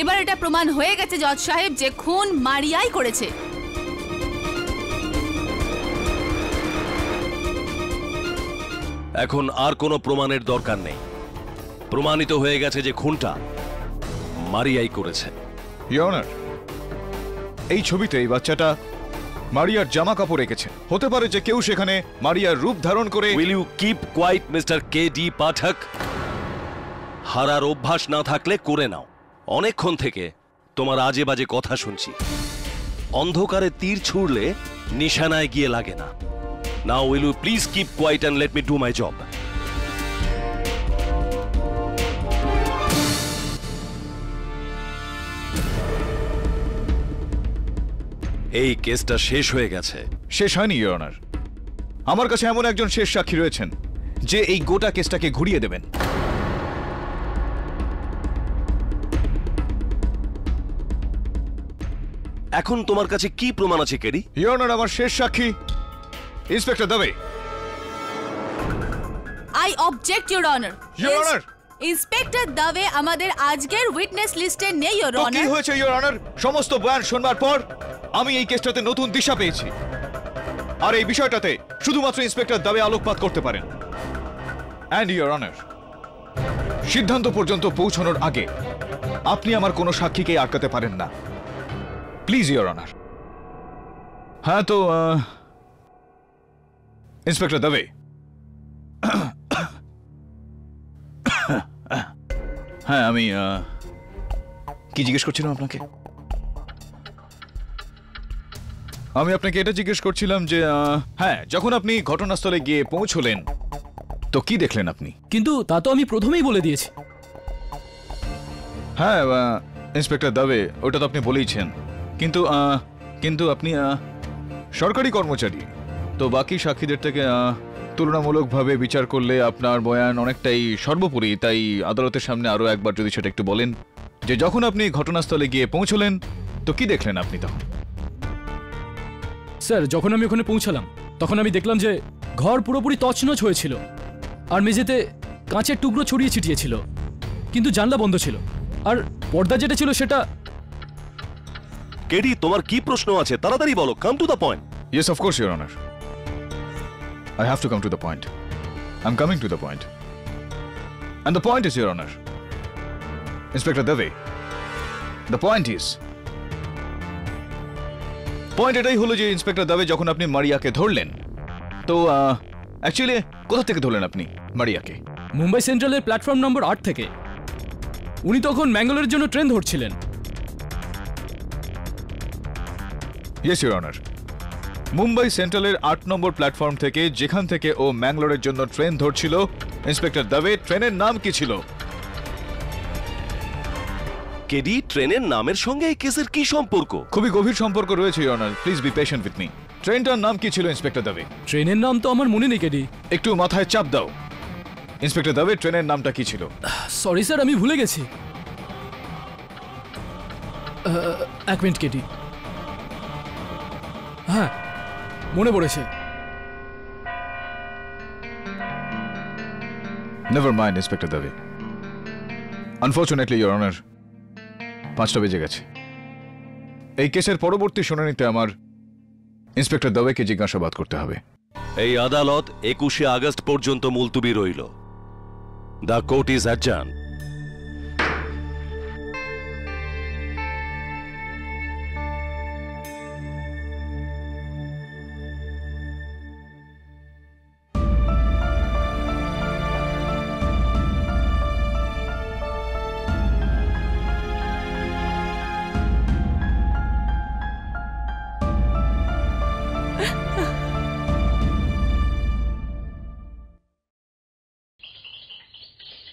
এবার এটা প্রমাণ হয়ে গেছে জজ সাহেব যে খুন মারিয়াই করেছে। এখন আর কোনো প্রমাণের দরকার নেই। প্রমাণিত হয়ে গেছে যে খুনটা মারিয়াই করেছে। ইওর অনার, এই ছবিতে এই বাচ্চাটা মারিয়ার জামা কাপড় রেখেছে। হতে পারে যে কেউ সেখানে মারিয়ার রূপ ধারণ করে। Will you keep quiet mister KD Pathak? হারার অভ্যাস না থাকলে করে নাও। অনেকক্ষণ থেকে তোমার আজে বাজে কথা শুনছি। অন্ধকারে তীর ছুড়লে নিশানায় গিয়ে লাগে না। Now will you please keep quiet and let me do my job? এই কেসটা শেষ হয়ে গেছে। শেষ হয়নি ইওর অনার। আমার কাছে এমন একজন শেষ সাক্ষী রয়েছেন যে এই গোটা কেসটাকে ঘুরিয়ে দেবেন। এখন তোমার কাছে কি প্রমাণ আছে কেডি? ইওর অনার, আমার শেষ সাক্ষী inspector Dabe. I object your honour. Your honour, inspector Dabe আমাদের আজকের উইটনেস লিস্টে নেই ইওর তো কি অনার। হয়েছে ইওর অনার? সমস্ত বয়ান শুনবার পর আমি এই কেসটাতে নতুন দিশা পেয়েছি, আর এই বিষয়টাতে শুধুমাত্র ইন্সপেক্টর দাবে আলোকপাত করতে পারেন। অ্যান্ড ইওর অনার, সিদ্ধান্ত পর্যন্ত পৌঁছানোর আগে আপনি আমার কোনো সাক্ষীকে আটকাতে পারেন না, প্লিজ ইওর অনার। হ্যাঁ, তো ইন্সপেক্টর দাবে, হ্যাঁ আমি কি জিজ্ঞেস করছিলাম আপনাকে? আমি আপনাকে এটা জিজ্ঞেস করছিলাম যে হ্যাঁ, যখন আপনি ঘটনাস্থলে গিয়ে পৌঁছলেন তো কি দেখলেন আপনি? কিন্তু তা তো আমি প্রথমেই বলে দিয়েছি। হ্যাঁ ইন্সপেক্টর দাবে, ওটা তো আপনি বলেইছেন, কিন্তু কিন্তু আপনি সরকারি কর্মচারী, তো বাকি সাক্ষীদের থেকে তুলনামূলকভাবে বিচার করলে আপনার বয়ান অনেকটাই সর্বোপরি। তাই আদালতের সামনে আরও একবার যদি সেটা একটু বলেন যে যখন আপনি ঘটনাস্থলে গিয়ে পৌঁছলেন তো কি দেখলেন আপনি তখন? স্যার, যখন আমি ওখানে পৌঁছালাম তখন আমি দেখলাম যে ঘর পুরোপুরি তছনছ হয়েছিল, আর মেঝেতে কাঁচের টুকরো ছড়িয়ে ছিটিয়ে ছিল, কিন্তু জানলা বন্ধ ছিল, আর পর্দা যেটা ছিল সেটা। কেডি, তোমার কি প্রশ্ন আছে? তাড়াতাড়ি বলো, come to the point. Yes, of course, Your Honor. I have to come to the point. I'm coming to the point. And the point is, Your Honor, Inspector Dave, the point is, point এটাই হলো যে inspector দাবে, যখন আপনি মারিয়াকে ধরলেন তো actually কোথা থেকে ধরলেন আপনি মারিয়াকে? মুম্বাই সেন্ট্রালের প্ল্যাটফর্ম নম্বর 8 থেকে। উনি তখন ম্যাঙ্গালোরের জন্য ট্রেন ধরছিলেন। ইয়েস ইওর অনার, মুম্বাই সেন্ট্রালের 8 নম্বর প্ল্যাটফর্ম থেকে, যেখান থেকে ও ম্যাঙ্গালোরের জন্য ট্রেন ধরছিল। ইন্সপেক্টর দাবে, ট্রেনের নাম কি ছিল? কেডি, ট্রেনের নামের সঙ্গে এই কেসের কি সম্পর্ক? খুবই গভীর সম্পর্ক রয়েছে your honour, please be patient with me. ট্রেনটার নাম কি ছিল ইন্সপেক্টর দাবে? ট্রেনের নাম তো আমার মনে নেই কেডি। একটু মাথায় চাপ দাও। ইন্সপেক্টর দাবে, ট্রেনের নামটা কি ছিল? সরি স্যার, আমি ভুলে গেছি। এক মিনিট কেডি, হ্যাঁ মনে পড়েছে। Never mind inspector Dabe, unfortunately your honour 5টা বেজে গেছে। এই কেসের পরবর্তী শুনানিতে আমার ইন্সপেক্টর দাবেকে জিজ্ঞাসাবাদ করতে হবে। এই আদালত 21শে আগস্ট পর্যন্ত মুলতুবি রইল। The court is adjourned.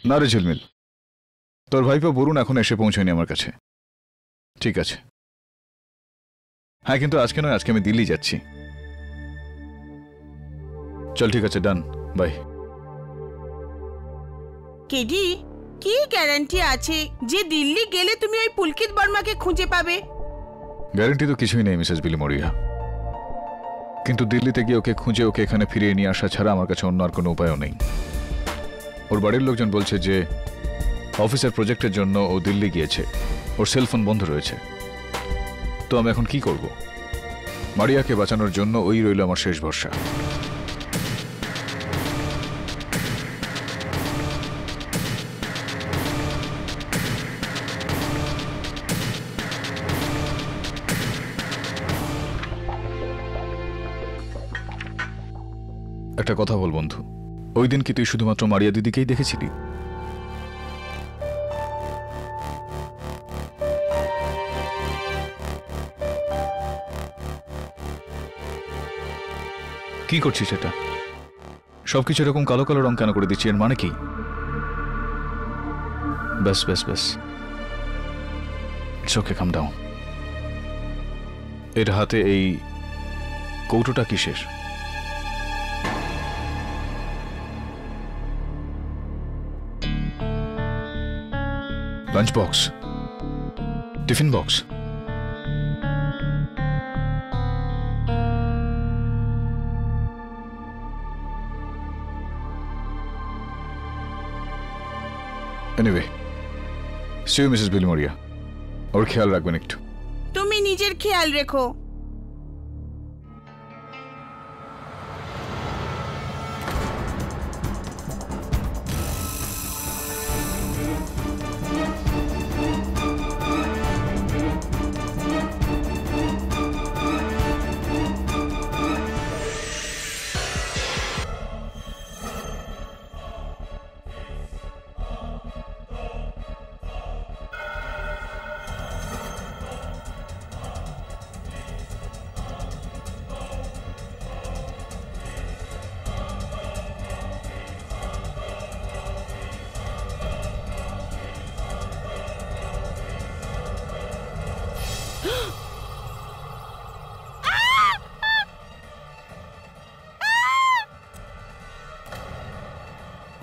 না রে ঝিলমিল, তোর ভাইপো বরুণ এখন এসে পৌঁছয়নি আমার কাছে। ঠিক আছে, হ্যাঁ, কিন্তু আজকে নয়, আজকে আমি দিল্লি যাচ্ছি। চল ঠিক আছে, ডান, বাই। কেডি, কি গ্যারান্টি আছে যে দিল্লি গেলে তুমি ওই পুলকিত বর্মাকে খুঁজে পাবে? গ্যারান্টি তো কিছুই নেই মিসেস বিলিমোরিয়া, কিন্তু দিল্লিতে গিয়ে ওকে খুঁজে ওকে এখানে ফিরিয়ে নিয়ে আসা ছাড়া আমার কাছে অন্য আর কোনো উপায়ও নেই। ওর বাড়ির লোকজন বলছে যে অফিসের প্রজেক্টের জন্য ও দিল্লি গিয়েছে, ওর সেলফোন বন্ধ রয়েছে। তো আমি এখন কি করব? মারিয়াকে বাঁচানোর জন্য ওই রইল আমার শেষ ভরসা। একটা কথা বল বন্ধু, ওই দিন কি তুই শুধুমাত্র মারিয়া দিদিকেই দেখেছিলি? কি করছিস এটা? সবকিছু এরকম কালো কালো রং কেন করে দিচ্ছি? এর মানে কি? ব্যাস ব্যাস ব্যাস, ইটস ওকে, কাম ডাউন। এর হাতে এই কৌটোটা কিসের? Lunch box, tiffin box. Anyway, see you Mrs Bilimoria. ওর খেয়াল রাখবেন একটু। তুমি নিজের খেয়াল রেখো।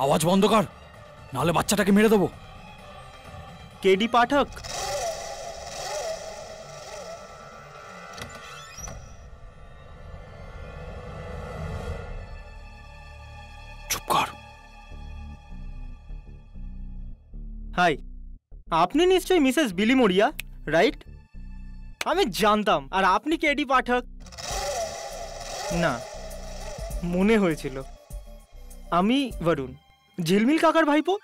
আওয়াজ বন্ধ কর, নাহলে বাচ্চাটাকে মেরে দেবো। কেডি পাঠক, চুপ কর। হাই, আপনি নিশ্চয়ই মিসেস বিলিমোরিয়া, রাইট? আমি জানতাম। আর আপনি কেডি পাঠক? না, মনে হয়েছিল। আমি বরুণ, ঝিলমিল কাকার ভাইপো।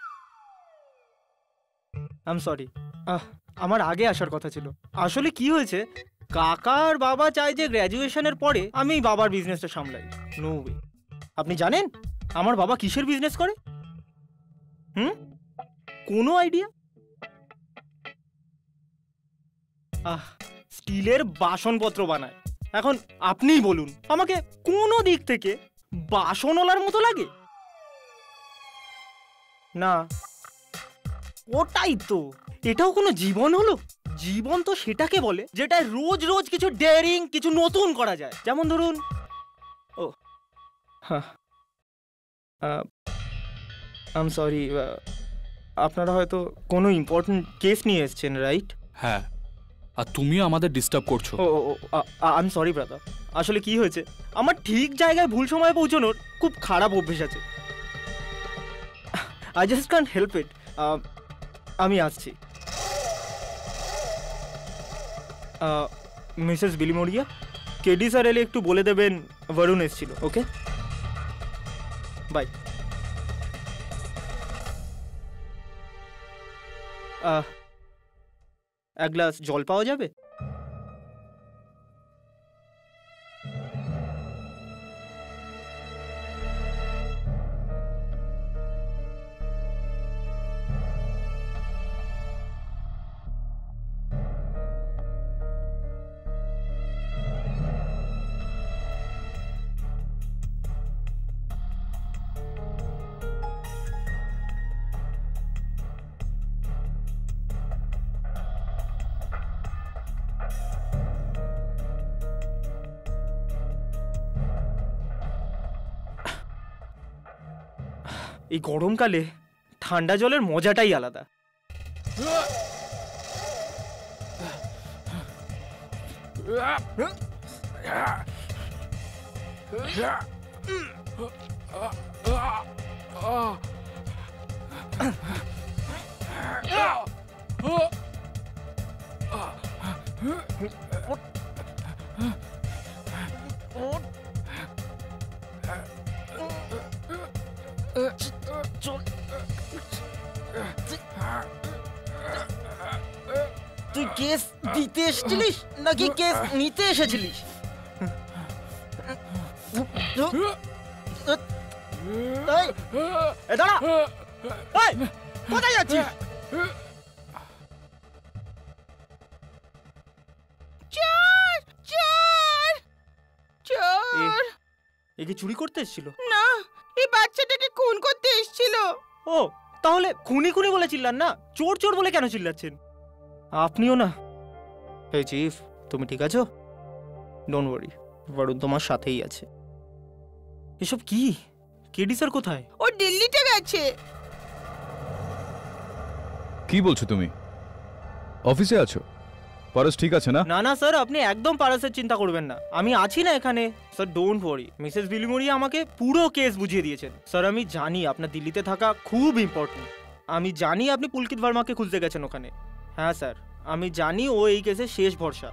আই এম সরি, আমার আগে আসার কথা ছিল। আসলে কি হয়েছে, কাকার বাবা চায় যে গ্র্যাজুয়েশনের পরে আমি বাবার বিজনেসটা সামলাই। No way. আপনি জানেন আমার বাবা কিসের বিজনেস করে? কোনো আইডিয়া? স্টিলের বাসনপত্র বানায়। এখন আপনিই বলুন, আমাকে কোনো দিক থেকে বাসনওয়ালার মতো লাগে? না, ওটাই তো। এটাও কোনো জীবন হলো? জীবন তো সেটাকে বলে যেটা রোজ রোজ কিছু ডেয়ারিং, কিছু নতুন করা যায়। যেমন ধরুন, ও হ্যাঁ, আই এম সরি, আপনারা হয়তো কোনো ইম্পর্টেন্ট কেস নিয়ে এসেছেন, রাইট? হ্যাঁ, আর তুমিও আমাদের ডিস্টার্ব করছো। ও আই এম সরি ব্রাদার। আসলে কি হয়েছে, আমার ঠিক জায়গায় ভুল সময়ে পৌঁছানোর খুব খারাপ অভ্যেস আছে। I just can't help it. আমি আসছি। মিসেস বিলিমোরিয়া, কেডি স্যার এলে একটু বলে দেবেন বরুণ এসেছিল। ওকে, বাই। এক গ্লাস জল পাওয়া যাবে? এই গরমকালে ঠান্ডা জলের মজাটাই আলাদা। তুই কেস দিতে এসেছিলিস নাকি কেস নিতে এসেছিলিস? দাঁড়া, কোথায় যাচ্ছিস? চোর চোর চোর! এ কি চুরি করতে এসেছিল? না, এই বাচ্চাটাকে খুন করতে এসেছিল। ও, তাহলে খুনি খুনি বলে চিল্লান না, চোর চোর বলে কেন চিল্লাচ্ছেন? আপনিও না। এই চিফ, তুমি ঠিক আছো? ডোন্ট ওয়ারি, বরুণ তোমার সাথেই আছে। এসব কি? কেডি স্যার কোথায়? ও দিল্লিতে গেছে। কি বলছো তুমি? অফিসে আছো? পারস ঠিক আছে না? না না স্যার, আপনি একদম পারাসের চিন্তা করবেন না, আমি আছি না এখানে। Sir don't worry, Mrs Bilimoria আমাকে পুরো কেস বুঝিয়ে দিয়েছেন। স্যার আমি জানি আপনার দিল্লিতে থাকা খুব ইম্পর্টেন্ট, আমি জানি আপনি পুলকিত ভার্মাকে খুঁজতে গেছেন ওখানে। হ্যাঁ স্যার, আমি জানি ও এই কেসের শেষ ভরসা,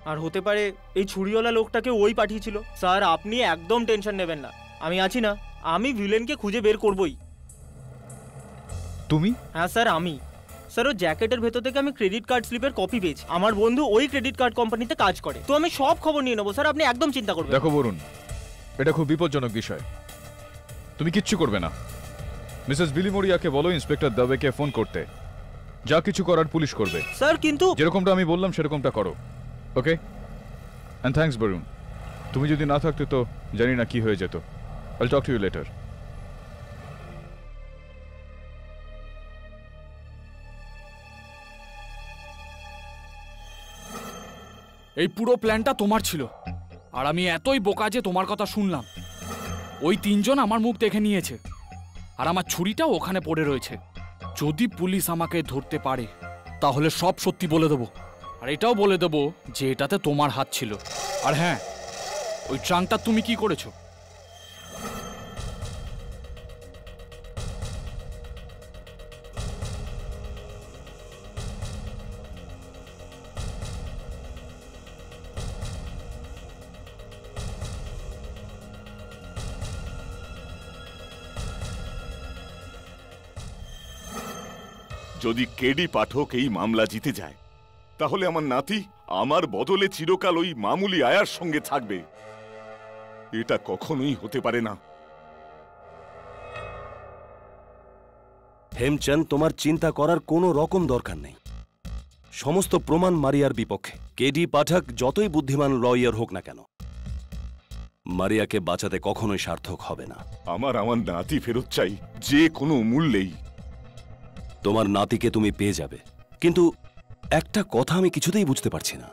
আর হতে পারে এই ছুরিওয়ালা লোকটাকে ওই পাঠিয়েছিল। স্যার আপনি একদম টেনশন নেবেন না, আমি আছি না, আমি ভিলেনকে খুঁজে বের করবই। তুমি? হ্যাঁ স্যার আমি। স্যার ও জ্যাকেটের ভেতর থেকে আমি ক্রেডিট কার্ড স্লিপের কপি পেয়েছি, আমার বন্ধু ওই ক্রেডিট কার্ড কোম্পানিতে কাজ করে, তো আমি সব খবর নিয়ে নেবো স্যার, আপনি একদম চিন্তা করবেন। দেখো বরুণ, এটা খুব বিপজ্জনক বিষয়, তুমি কিচ্ছু করবে না। মিসেস বিলিমোরিয়াকে বলো ইন্সপেক্টর দবেকে ফোন করতে, যা কিছু করার পুলিশ করবে। স্যার কিন্তু যেরকমটা আমি বললাম সেরকমটা করো, ওকে? অ্যান্ড থ্যাঙ্কস বরুণ, তুমি যদি না থাকতে তো জানি না কি হয়ে যেত। আইল টক টু ইউ লেটার। এই পুরো প্ল্যানটা তোমার ছিল, আর আমি এতই বোকা যে তোমার কথা শুনলাম। ওই তিনজন আমার মুখ দেখে নিয়েছে, আর আমার ছুরিটাও ওখানে পড়ে রয়েছে। যদি পুলিশ আমাকে ধরতে পারে তাহলে সব সত্যি বলে দেবো, আর এটাও বলে দেবো যে এটাতে তোমার হাত ছিল। আর হ্যাঁ, ওই ট্রাঙ্কটা তুমি কি করেছো? যদি কেডি পাঠক এই মামলা জিতে যায়, তাহলে আমার নাতি আমার বদলে চিরকাল ওই মামুলি আয়ার সঙ্গে থাকবে। এটা কখনোই হতে পারে না। হেমচন্দ, তোমার চিন্তা করার কোনো রকম দরকার নেই। সমস্ত প্রমাণ মারিয়ার বিপক্ষে। কেডি পাঠক যতই বুদ্ধিমান লয়ার হোক না কেন, মারিয়াকে বাঁচাতে কখনোই সার্থক হবে না। আমার নাতি ফেরত চাই, যে কোনো মূল্যেই। তোমার নাতিকে তুমি পেয়ে যাবে, কিন্তু একটা কথা আমি কিছুতেই বুঝতে পারছি না,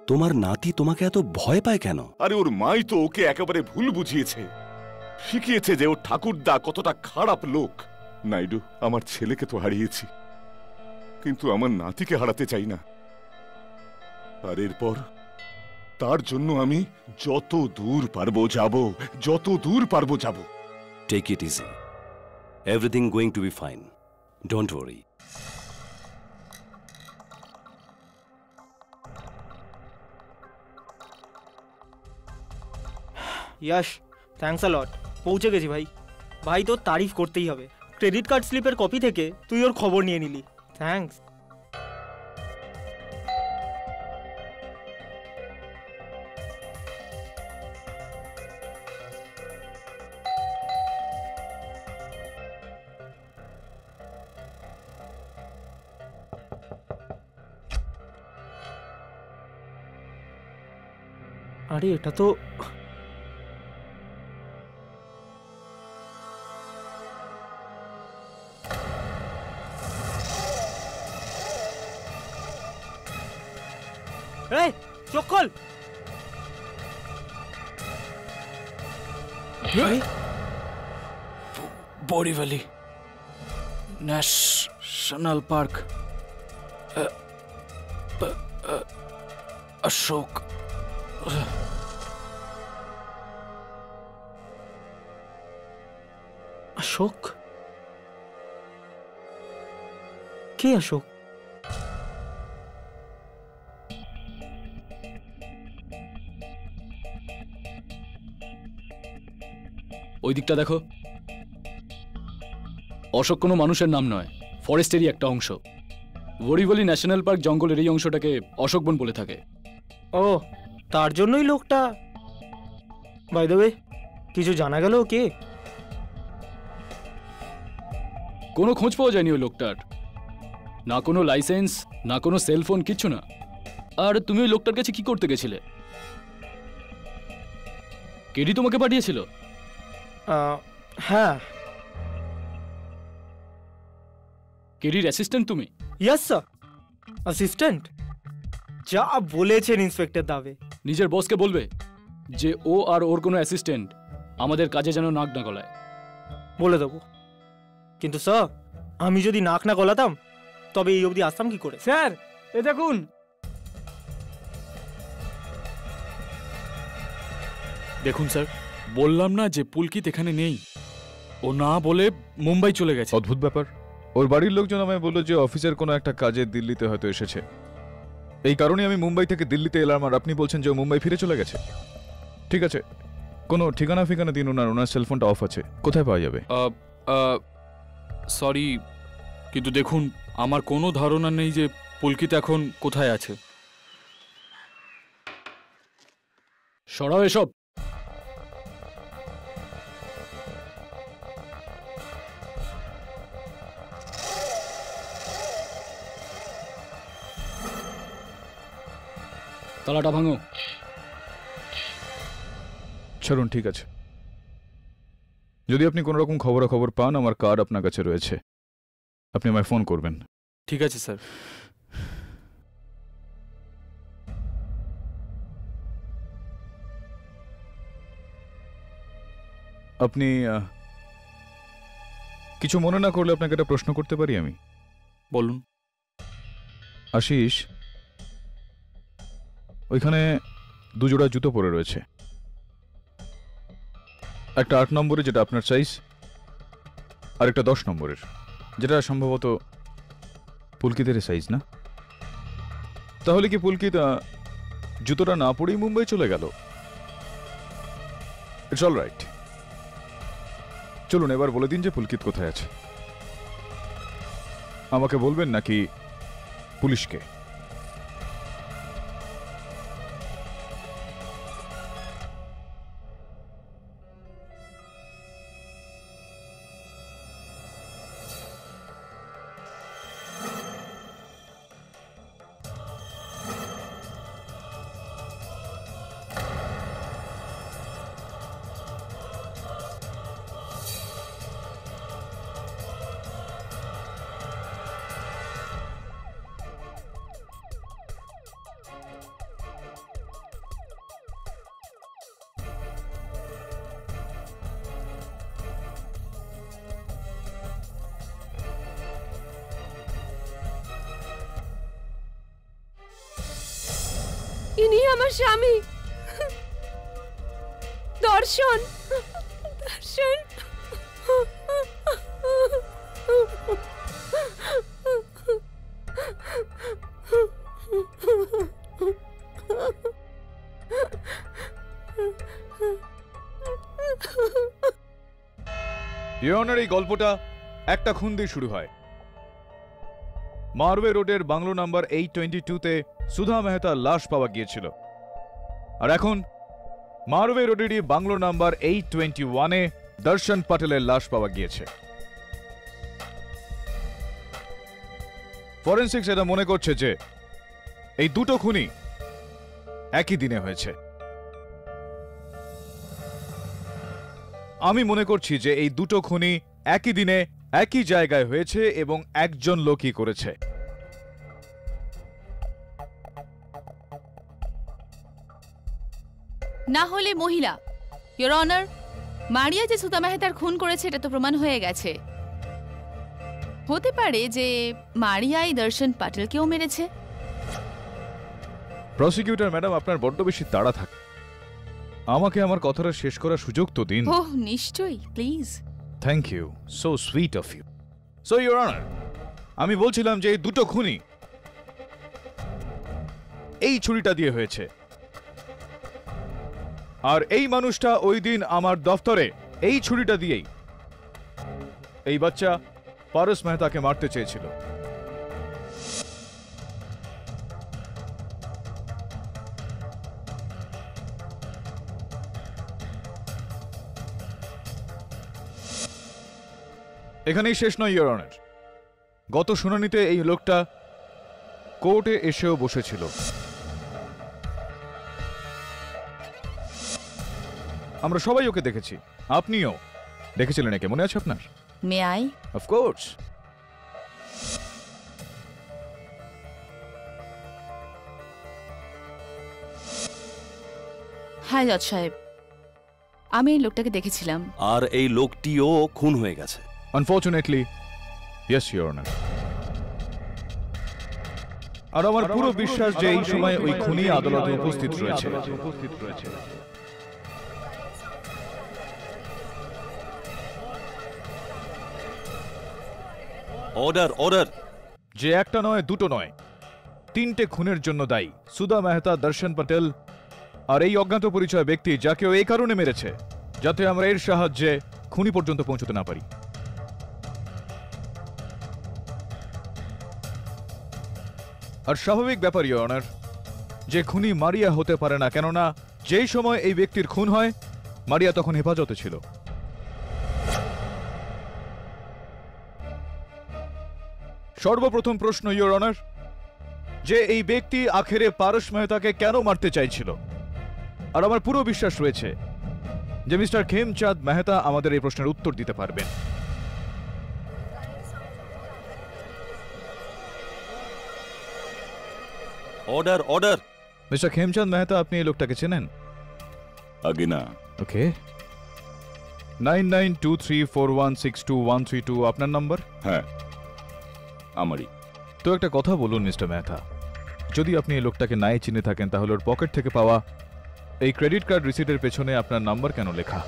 তোমার নাতি তোমাকে এত ভয় পায় কেন? আরে ওর মাই তো ওকে একেবারে ভুল বুঝিয়েছে, শিখিয়েছে যে ওর ঠাকুরদা কতটা খারাপ লোক। নাইডু, আমার ছেলেকে তো হারিয়েছি, কিন্তু আমার নাতিকে হারাতে চাই না। আর এরপর তার জন্য আমি যত দূর পারবো যাব, যত দূর পারবো যাব। Take it easy, everything going to be fine, don't worry. Yash, thanks a lot, পৌঁছে গেছি ভাই। ভাই তোর তারিফ করতেই হবে, ক্রেডিট কার্ড স্লিপের কপি থেকে তুই ওর খবর নিয়ে নিলি, থ্যাঙ্কস। আরে এটা তো এই চোখ খোল। Borivali national park, Ashok. अशोक? কে অশোক? ওই দিকটা দেখো, অশোক কোনো মানুষের নাম নয়, ফরেস্টেরই একটা অংশ। বোরিভলি ন্যাশনাল পার্ক জঙ্গলের এই অংশটাকে অশোক বন বলে থাকে। ও, তার জন্যই লোকটা। বাই দ্য ওয়ে, কিছু জানা গেল কে? কোনো খোঁজ পাওয়া যায়নি ওই লোকটার, না কোনো লাইসেন্স, না কোনো সেলফোন, কিচ্ছু না। আর তুমি ওই লোকটার কাছে কি করতে গেছিলে? কেডি তোমাকে পাঠিয়েছিল? হ্যাঁ। কেডির অ্যাসিস্ট্যান্ট তুমি? Yes sir, assistant. যা বলেছেন ইন্সপেক্টর দাবে। নিজের বসকে বলবে যে ও আর ওর কোনো অ্যাসিস্ট্যান্ট আমাদের কাজে যেন নাক না গলায়। বলে দেবো, কিন্তু স্যার আমি যদি নাক না গলাতাম তবে এই অবধি আসতাম কি করে? স্যার এ দেখুন। দেখুন স্যার, বললাম না যে পুলকিত এখানে নেই, ও না বলে মুম্বাই চলে গেছে। অদ্ভুত ব্যাপার। ওর বাড়ির লোকজন আমায় বলল যে অফিসের কোনো একটা কাজে দিল্লিতে হয়তো এসেছে, এই কারণে আমি মুম্বাই থেকে দিল্লিতে এলাম। আর আপনি বলছেন যে ও মুম্বাই ফিরে চলে গেছে। ঠিক আছে, কোনো ঠিকানা ফিকানা দিন ওনার সেলফোনটা অফ আছে, কোথায় পাওয়া যাবে? সরি, কিন্তু দেখুন আমার কোনো ধারণা নেই যে পুলকিত এখন কোথায় আছে। সরাও এসব। তালাটা ভাঙো। ছাড়ুন, ঠিক আছে। যদি আপনি কোনো রকম খবরাখবর পান, আমার কার্ড আপনার কাছে রয়েছে, আপনি আমায় ফোন করবেন। ঠিক আছে স্যার। আপনি কিছু মনে না করলে আপনাকে একটা প্রশ্ন করতে পারি আমি? বলুন। আশিস, ওইখানে দুজোড়া জুতো পরে রয়েছে, একটা 8 নম্বরে যেটা আপনার সাইজ, আর একটা 10 নম্বরের যেটা সম্ভবত পুলকিতের সাইজ না? তাহলে কি পুলকিত জুতোটা না পরেই মুম্বাই চলে গেল? It's all right. চলুন এবার বলে দিন যে পুলকিত কোথায় আছে। আমাকে বলবেন নাকি পুলিশকে? ইনি আমার স্বামী দর্শন। দর্শন ইয়নার এই গল্পটা একটা খুন দিয়ে শুরু হয়। মারওয়ে রোডের বাংলো নাম্বার 822-তে সুধা মেহতার লাশ পাওয়া গিয়েছিল, আর এখন মারওয়ে রোডেরই বাংলো নাম্বার 821-এ দর্শন পাটেলের লাশ পাওয়া গিয়েছে। ফরেনসিক্স এটা মনে করছে যে এই দুটো খুনই একই দিনে হয়েছে। আমি মনে করছি যে এই দুটো খুনই একই দিনে একই জায়গায় হয়েছে এবং একজন লোকই করেছে। না হলে মহিলা। ইয়োর অনার, মারিয়া যে সুধা মেহতার খুন করেছে এটা তো প্রমাণ হয়ে গেছে। হতে পারে যে মারিয়াই দর্শন পাটেলকেও মেরেছে। প্রসিকিউটর ম্যাডাম, আপনার বড্ড বেশি তাড়া থাকে, আমাকে আমার কথাটা শেষ করার সুযোগ তো দিন। ওহ নিশ্চয়ই, please. Thank you, so sweet of you. So your honour, আমি বলছিলাম যে এই দুটো খুনই এই ছুরিটা দিয়ে হয়েছে, আর এই মানুষটা ওই দিন আমার দফতরে এই ছুরিটা দিয়েই এই বাচ্চা পারস মেহতাকে মারতে চেয়েছিল। এখানেই শেষ নয় ইয়োর অনার, গত শুনানিতে এই লোকটা কোর্টে এসেও বসেছিল। আমরা সবাই ওকে দেখেছি, আপনিও দেখেছিলেন একে, মনে আছে আপনার? May I? Of course. হ্যাঁ জজ সাহেব, আমি এই লোকটাকে দেখেছিলাম। আর এই লোকটিও খুন হয়ে গেছে? Unfortunately yes your honour. আর আমার পুরো বিশ্বাস যে এই সময় ওই খুনি আদালতে উপস্থিত রয়েছে। Order order. যে একটা নয়, দুটো নয়, 3টে খুনের জন্য দায়ী সুধা মেহতা, দর্শন পটেল আর এই অজ্ঞাত পরিচয় ব্যক্তি, যাকে ও এই কারণে মেরেছে যাতে আমরা এর সাহায্যে খুনি পর্যন্ত পৌঁছতে না পারি। আর স্বাভাবিক ব্যাপার ইওর অনার, যে খুনি মারিয়া হতে পারে না, কেননা যেই সময় এই ব্যক্তির খুন হয় মারিয়া তখন হেফাজতে ছিল। সর্বপ্রথম প্রশ্ন ইওর অনার, যে এই ব্যক্তি আখেরে পারস মেহতাকে কেন মারতে চাইছিল? আর আমার পুরো বিশ্বাস রয়েছে যে মিস্টার খেমচাঁদ মেহতা আমাদের এই প্রশ্নের উত্তর দিতে পারবেন। Order order. Mister Khemchand Mehta, আপনি এই লোকটাকে চেনেন? আগে না। ওকে, 9923416232 আপনার নাম্বার? হ্যাঁ আমারই। তো একটা কথা বলুন মিস্টার মেহতা, যদি আপনি এই লোকটাকে নাই চিনে থাকেন তাহলে ওর পকেট থেকে পাওয়া এই ক্রেডিট কার্ড রিসিটের পেছনে আপনার নাম্বার কেন লেখা?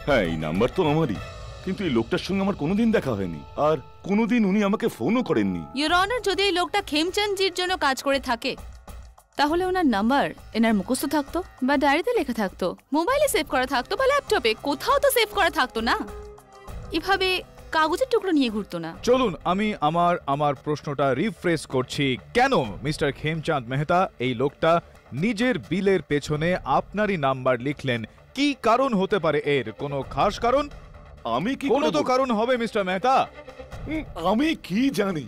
হ্যাঁ এই নাম্বার তো আমারই, কিন্তু এই লোকটার সঙ্গে আমার কোনোদিন দেখা হয়নি, আর কোনোদিন উনি আমাকে ফোনও করেননি। ইওর অনার, যদি এই লোকটা খেমচাঁদজির জন্য কাজ করে থাকে তাহলে ওনার নাম্বার এনার মুখস্থ থাকতো, বা ডায়েরিতে লেখা থাকতো, মোবাইলে সেভ করা থাকতো, বা ল্যাপটপে, কোথাও তো সেভ করা থাকতো না। এভাবে কাগজের টুকরো নিয়ে ঘুরতো না। চলুন আমি আমার প্রশ্নটা রিফ্রেশ করছি। কেন মিস্টার খেমচাঁদ মেহতা এই লোকটা নিজের বিলের পেছনে আপনারই নাম্বার লিখলেন? কি কারণ হতে পারে এর? কোনো খাস কারণ? আমি কি কোনো তো কারণ হবে মিস্টার মেহতা। আমি কি জানি?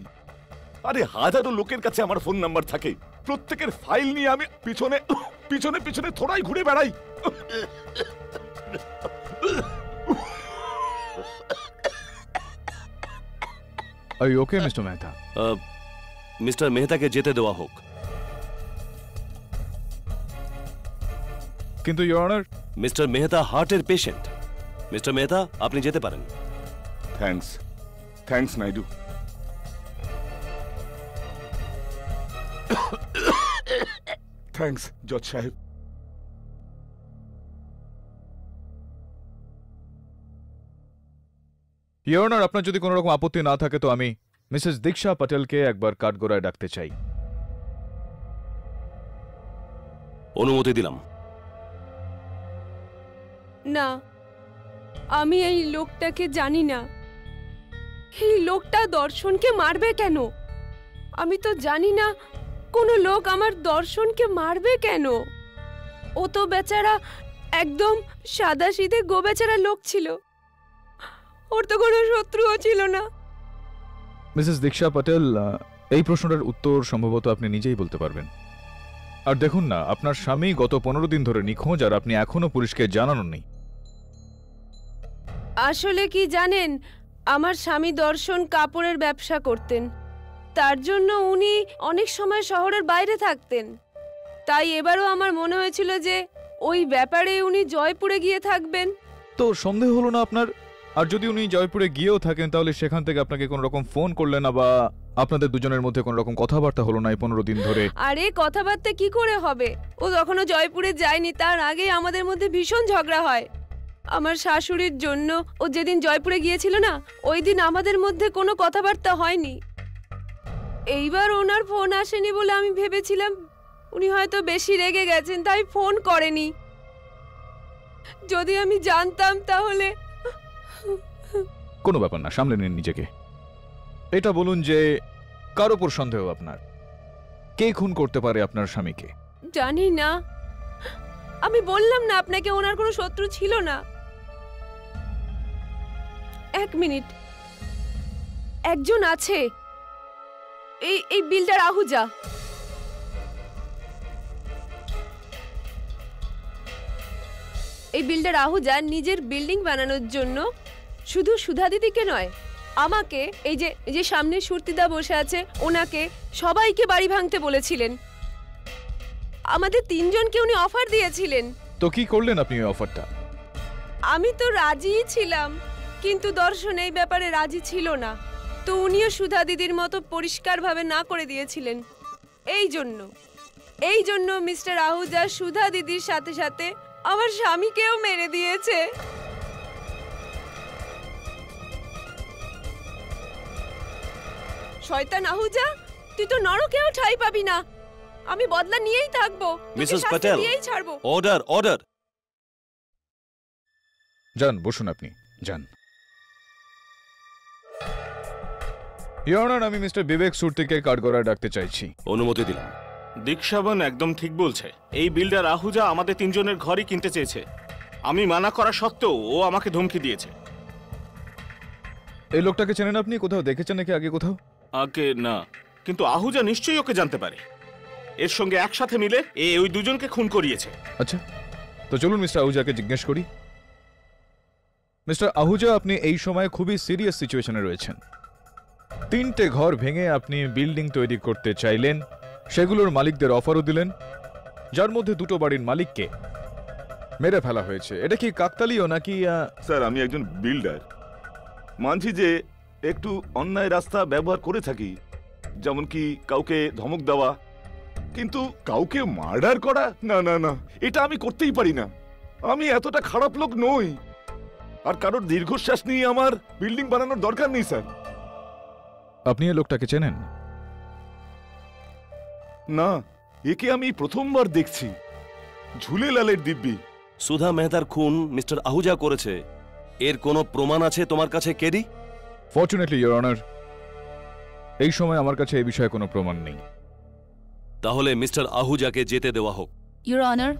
আরে হাজারো লোকের কাছে আমার ফোন নাম্বার থাকে, প্রত্যেকের ফাইল নিয়ে আমি পিছনে পিছনে পিছনে থোড়াই ঘুরে বেড়াই। Are you okay, Mr. Mehta? Mister মেহতাকে যেতে দেওয়া হোক। কিন্তু ইওর অনার, মিস্টার মেহতা হার্টের পেশেন্ট। মিস্টার মেহতা, আপনি যেতে পারেন। থ্যাঙ্কস নাইডু। থ্যাঙ্কস জজ সাহেব। ইওর অনার, আপনার যদি কোনো রকম আপত্তি না থাকে তো আমি মিসেস দীক্ষা পটেলকে একবার কাঠগড়ায় ডাকতে চাই। অনুমতি দিলাম। না, আমি এই লোকটাকে জানি না। এই লোকটা দর্শনকে মারবে কেন? আমি তো জানি না কোনো লোক আমার দর্শনকে মারবে কেন। ও তো বেচারা একদম সাদাসিধে গোবেচারা লোক ছিল, ওর তো কোনো শত্রুও ছিল না। মিসেস দীক্ষা পটেল, এই প্রশ্নটার উত্তর সম্ভবত আপনি নিজেই বলতে পারবেন। আর দেখুন না, আপনার স্বামী গত 15 দিন ধরে নিখোঁজ, আর আপনি এখনো পুলিশকে জানাননি। আসলে কি জানেন, আমার স্বামী দর্শন কাপড়ের ব্যবসা করতেন, তার জন্য উনি অনেক সময় শহরের বাইরে থাকতেন। তাই এবারও আমার মনে হয়েছিল যে ওই ব্যাপারে উনি জয়পুরে গিয়ে থাকবেন। তো সন্দেহ হলো না আপনার? আর যদি উনি জয়পুরে গিয়েও থাকেন তাহলে সেখান থেকে আপনাকে কোনো রকম ফোন করলেন না, বা আপনাদের দুজনের মধ্যে কোনো রকম কথাবার্তা হলো না এই 15 দিন ধরে? আরে কথাবার্তা কি করে হবে? ও তখনও জয়পুরে যায়নি, তার আগে আমাদের মধ্যে ভীষণ ঝগড়া হয়। আমার শাশুড়ির জন্য ও যেদিন জয়পুরে গিয়েছিল না, ওই দিন আমাদের মধ্যে কোনো কথাবার্তা হয়নি। এইবার ওনার ফোন আসেনি বলে আমি ভেবেছিলাম উনি হয়তো বেশি রেগে গেছেন, তাই ফোন করেনি। যদি আমি জানতাম তাহলে। কোনো ব্যাপার না, সামলে নিন নিজেকে। এটা বলুন যে কার ওপর সন্দেহ আপনার? কে খুন করতে পারে আপনার স্বামীকে? জানি না, আমি বললাম না আপনাকে ওনার কোনো শত্রু ছিল না। এক মিনিট, একজন আছে, এই বিল্ডার আহুজা। এই বিল্ডার আহুজা নিজের বিল্ডিং বানানোর জন্য শুধু সুধা দিদিকে নয়, আমাকে এই যে সামনে সুরতিদা বসে আছে ওনাকে সবাইকে বাড়ি ভাঙতে বলেছিলেন। আমাদের তিনজনকে উনি অফার দিয়েছিলেন। তো কি করলেন আপনি ওই অফারটা? আমি তো রাজিই ছিলাম, কিন্তু দর্শন এই ব্যাপারে রাজি ছিল না। তো উনিও সুধা দিদির মতো পরিষ্কারভাবে না করে দিয়েছিলেন। এই জন্য মিস্টার আহুজা সুধা দিদির সাথে সাথে আমার স্বামীকেও মেরে দিয়েছে। শয়তান আহুজা, তুই তো নরকেও ঠাঁই পাবি না। আমি বদলা নিয়েই থাকবো, মিসেস প্যাটেল, ছাড়বো। Order order. যান, বসুন, আপনি যান। ইওর অনার, আমি মিস্টার বিবেক সুরতিকে কাঠগড়ায় ডাকতে চাইছি। অনুমতি দিলাম। দীক্ষাবন একদম ঠিক বলছে। এই বিল্ডার আহুজা আমাদের তিনজনের ঘরই কিনতে চেয়েছে। আমি মানা করা সত্ত্বেও ও আমাকে ধমকি দিয়েছে। এই লোকটাকে চেনেন আপনি? কোথাও দেখেছেন নাকি আগে কোথাও? আগে না, কিন্তু আহুজা নিশ্চয়ই ওকে জানতে পারে। এর সঙ্গে একসাথে মিলে ওই দুজনকে খুন করিয়েছে। আচ্ছা, তো চলুন মিস্টার আহুজাকে জিজ্ঞেস করি। মিস্টার আহুজা, আপনি এই সময় খুবই সিরিয়াস সিচুয়েশনে রয়েছেন। 3টে ঘর ভেঙে আপনি বিল্ডিং তৈরি করতে চাইলেন, সেগুলোর মালিকদের অফারও দিলেন, যার মধ্যে 2টো বাড়ির মালিককে মেরে ফেলা হয়েছে। এটা কি কাকতালীয় নাকি? স্যার, আমি একজন বিল্ডার, মানছি যে একটু অন্যায় রাস্তা ব্যবহার করে থাকি, যেমন কি কাউকে ধমক দেওয়া, কিন্তু কাউকে মার্ডার করা, না না না, এটা আমি করতেই পারি না। আমি এতটা খারাপ লোক নই, আর কারোর দীর্ঘশ্বাস নিয়ে আমার বিল্ডিং বানানোর দরকার নেই স্যার। আপনি এই লোকটাকে চেনেন? না, একে আমি প্রথমবার দেখছি। ঝুলেলালের দিব্যি। সুধা মেহতার খুন মিস্টার আহুজা করেছে, এর কোনো প্রমাণ আছে তোমার কাছে কেডি? ফরচুনেটলি ইওর অনার, এই সময় আমার কাছে এই বিষয়ে কোনো প্রমাণ নেই। তাহলে মিস্টার আহুজাকে যেতে দেওয়া হোক। ইউর অনার,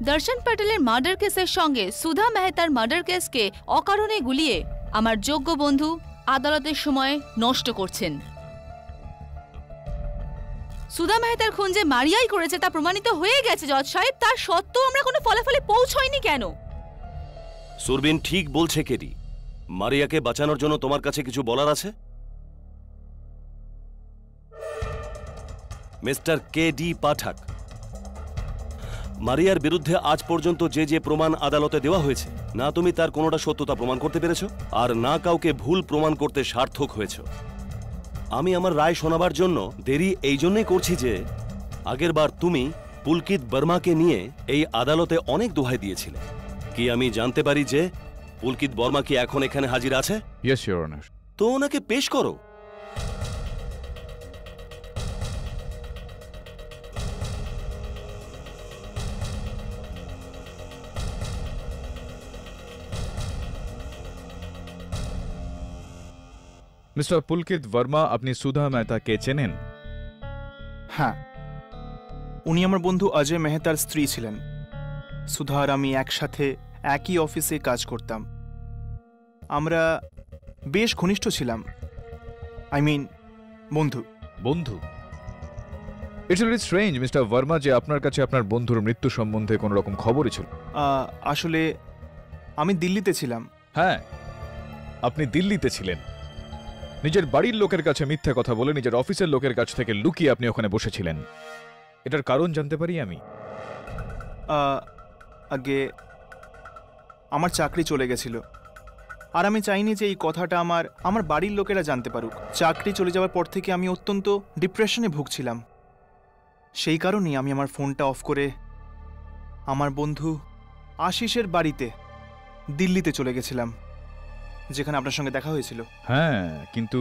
দর্শন প্যাটেলের মার্ডার কেসের সঙ্গে সুধা মেহতার মার্ডার কেসকে অকারণে গুলিয়ে আমার যোগ্য বন্ধু আদালতের সময় নষ্ট করছেন। সুধা মেহতার খুন যে মারিয়াই করেছে তা প্রমাণিত হয়ে গেছে জজ সাহেব, তার সত্ত্বেও আমরা কোনো ফলাফলে পৌঁছাইনি কেন? সুরবিন ঠিক বলছে কেডি। মারিয়াকে বাঁচানোর জন্য তোমার কাছে কিছু বলার আছে? মিস্টার কেডি পাঠক, মারিয়ার বিরুদ্ধে আজ পর্যন্ত যে যে প্রমাণ আদালতে দেওয়া হয়েছে, না তুমি তার কোনোটা সত্যতা প্রমাণ করতে পেরেছো, আর না কাউকে ভুল প্রমাণ করতে সার্থক হয়েছ। আমি আমার রায় শোনাবার জন্য দেরি এই জন্যই করছি যে আগের বার তুমি পুলকিত বর্মাকে নিয়ে এই আদালতে অনেক দোহাই দিয়েছিলে। কি আমি জানতে পারি যে পুলকিত বর্মা কি এখন এখানে হাজির আছে? Yes your honour. তো ওনাকে পেশ করো। মিস্টার পুলকিত বর্মা, আপনি সুধা মেহতাকে চেনেন? হ্যাঁ, উনি আমার বন্ধু অজয় মেহতার স্ত্রী ছিলেন। সুধা আর আমি একসাথে একই অফিসে কাজ করতাম। আমরা বেশ ঘনিষ্ঠ ছিলাম, বন্ধু। বন্ধু? It's very strange mister Verma যে আপনার কাছে আপনার বন্ধুর মৃত্যু সম্বন্ধে কোনো রকম খবরই ছিল। আসলে আমি দিল্লিতে ছিলাম। হ্যাঁ, আপনি দিল্লিতে ছিলেন। নিজের বাড়ির লোকের কাছে মিথ্যা কথা বলে নিজের অফিসের লোকের কাছ থেকে লুকিয়ে আপনি ওখানে বসেছিলেন। এটার কারণ জানতে পারি আমি? আগে আমার চাকরি চলে গেছিল, আর আমি চাইনি যে এই কথাটা আমার বাড়ির লোকেরা জানতে পারুক। চাকরি চলে যাওয়ার পর থেকে আমি অত্যন্ত ডিপ্রেশনে ভুগছিলাম। সেই কারণেই আমি আমার ফোনটা অফ করে আমার বন্ধু আশিসের বাড়িতে দিল্লিতে চলে গেছিলাম, যেখানে আপনার সঙ্গে দেখা হয়েছিল। হ্যাঁ, কিন্তু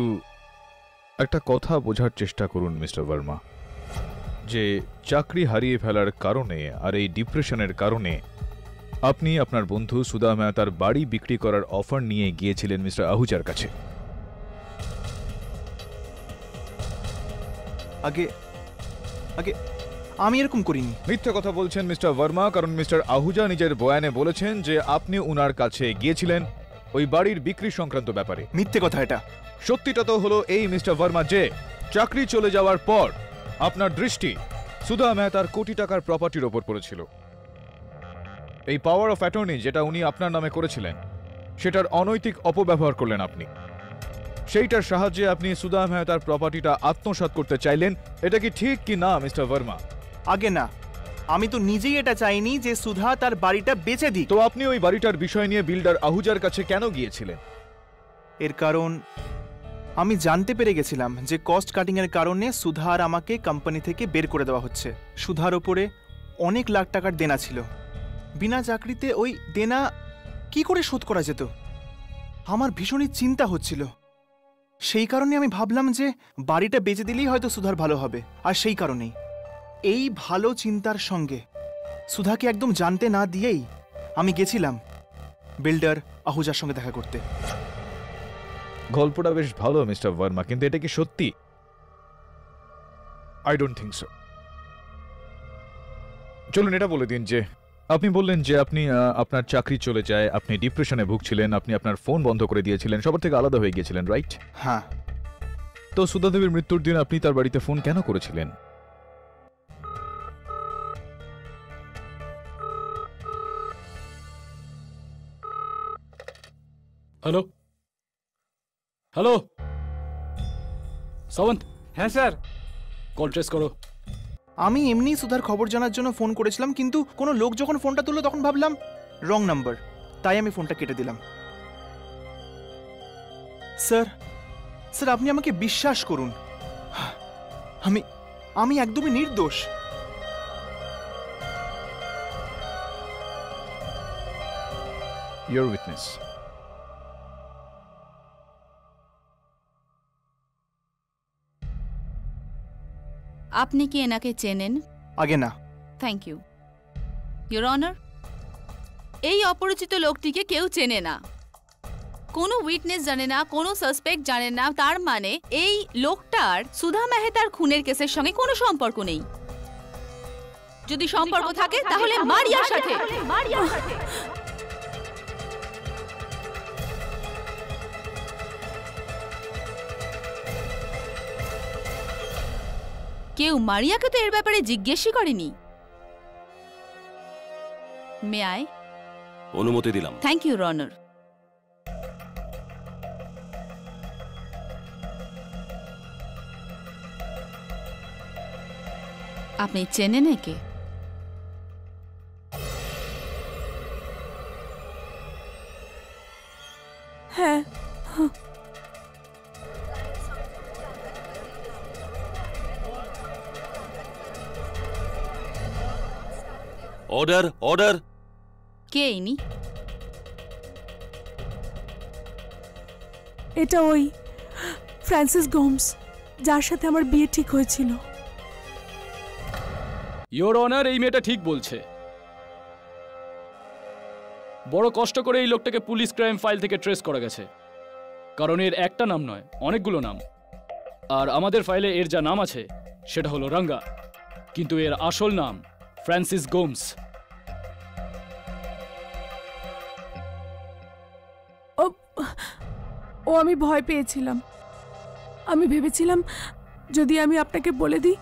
একটা কথা বোঝার চেষ্টা করুন মিস্টার বর্মা, যে চাকরি হারিয়ে ফেলার কারণে আর এই ডিপ্রেশনের কারণে আপনি আপনার বন্ধু সুধা মেহতার বাড়ি বিক্রি করার অফার নিয়ে গিয়েছিলেন মিস্টার আহুজার কাছে। আগে আগে আমি এরকম করিনি। মিথ্যা কথা বলছেন মিস্টার বর্মা, কারণ মিস্টার আহুজা নিজের বয়ানে বলেছেন যে আপনি উনার কাছে গিয়েছিলেন ওই বাড়ির বিক্রি সংক্রান্ত ব্যাপারে। মিথ্যে কথা এটা। সত্যিটা তো হলো এই মিস্টার বর্মা যে চাকরি চলে যাওয়ার পর আপনার দৃষ্টি সুধা মেহতার কোটি টাকার প্রপার্টির ওপর পড়েছিল। এই পাওয়ার অফ অ্যাটর্নি যেটা উনি আপনার নামে করেছিলেন, সেটার অনৈতিক অপব্যবহার করলেন আপনি। সেইটার সাহায্যে আপনি সুধা মেহতার প্রপার্টিটা আত্মসাৎ করতে চাইলেন, এটা কি ঠিক কি না মিস্টার ভার্মা? আগে না, আমি তো নিজেই এটা চাইনি যে সুধা তার বাড়িটা বেচে দিক। তো আপনি ওই বাড়িটার বিষয় নিয়ে বিল্ডার আহুজার কাছে কেন গিয়েছিলেন? এর কারণ আমি জানতে পেরে গেছিলাম যে কস্ট কাটিং এর কারণে সুধা আর আমাকে কোম্পানি থেকে বের করে দেওয়া হচ্ছে। সুধার ওপরে অনেক লাখ টাকার দেনা ছিল। বিনা চাকরিতে ওই দেনা কি করে শোধ করা যেত? আমার ভীষণই চিন্তা হচ্ছিল। সেই কারণে আমি ভাবলাম যে বাড়িটা বেচে দিলেই হয়তো সুধার ভালো হবে। আর সেই কারণেই এই ভালো চিন্তার সঙ্গে সুধাকে একদম জানতে না দিয়েই আমি গেছিলাম বিল্ডার আহুজার সঙ্গে দেখা করতে। গল্পটা বেশ ভালো মিস্টার ভার্মা, কিন্তু এটা কি সত্যি? I don't think so. চলুন এটা বলে দিন যে আপনি বললেন যে আপনি আপনার চাকরি চলে যায়, আপনি ডিপ্রেশনে ভুগছিলেন, আপনি আপনার ফোন বন্ধ করে দিয়েছিলেন, সবার থেকে আলাদা হয়ে গিয়েছিলেন, রাইট? হ্যাঁ। তো সুধা দেবীর মৃত্যুর দিন আপনি তার বাড়িতে ফোন কেন করেছিলেন? Hello hello Sawant. হ্যাঁ স্যার। কল ট্রেস করো। আমি এমনি সুধার খবর জানার জন্য ফোন করেছিলাম, কিন্তু কোনো লোক যখন ফোনটা তুললো তখন ভাবলাম রং নাম্বার, তাই আমি ফোনটা কেটে দিলাম। স্যার স্যার আপনি আমাকে বিশ্বাস করুন, আমি একদমই নির্দোষ। Your witness. আপনি কি এনাকে চেনেন? আগে না। Thank you your honour. এই অপরিচিত লোকটিকে কেউ চেনে না, কোনো উইটনেস জানে না, কোনো সাসপেক্ট জানে না। তার মানে এই লোকটার সুধা মেহতার খুনের কেসের সঙ্গে কোনো সম্পর্ক নেই। যদি সম্পর্ক থাকে তাহলে মারিয়ার সাথে। কেউ মারিয়াকে তো এর ব্যাপারে জিজ্ঞেসই করেনি। May I? অনুমতি দিলাম। Thank you honour. আপনি চেনেন একে? হ্যাঁ। Order order. কে ইনি? এটা ওই ফ্রান্সিস গোমস, যার সাথে আমার বিয়ে ঠিক হয়েছিল। ইওর অনার, এই মেয়েটা ঠিক বলছে। বড় কষ্ট করে এই লোকটাকে পুলিশ ক্রাইম ফাইল থেকে ট্রেস করা গেছে, কারণ এর একটা নাম নয়, অনেকগুলো নাম। আর আমাদের ফাইলে এর যা নাম আছে সেটা হলো রাঙ্গা, কিন্তু এর আসল নাম ফ্রান্সিস গোমস। ও আমি ভয় পেয়েছিলাম। আমি ভেবেছিলাম যদি আমি আপনাকে বলে দিই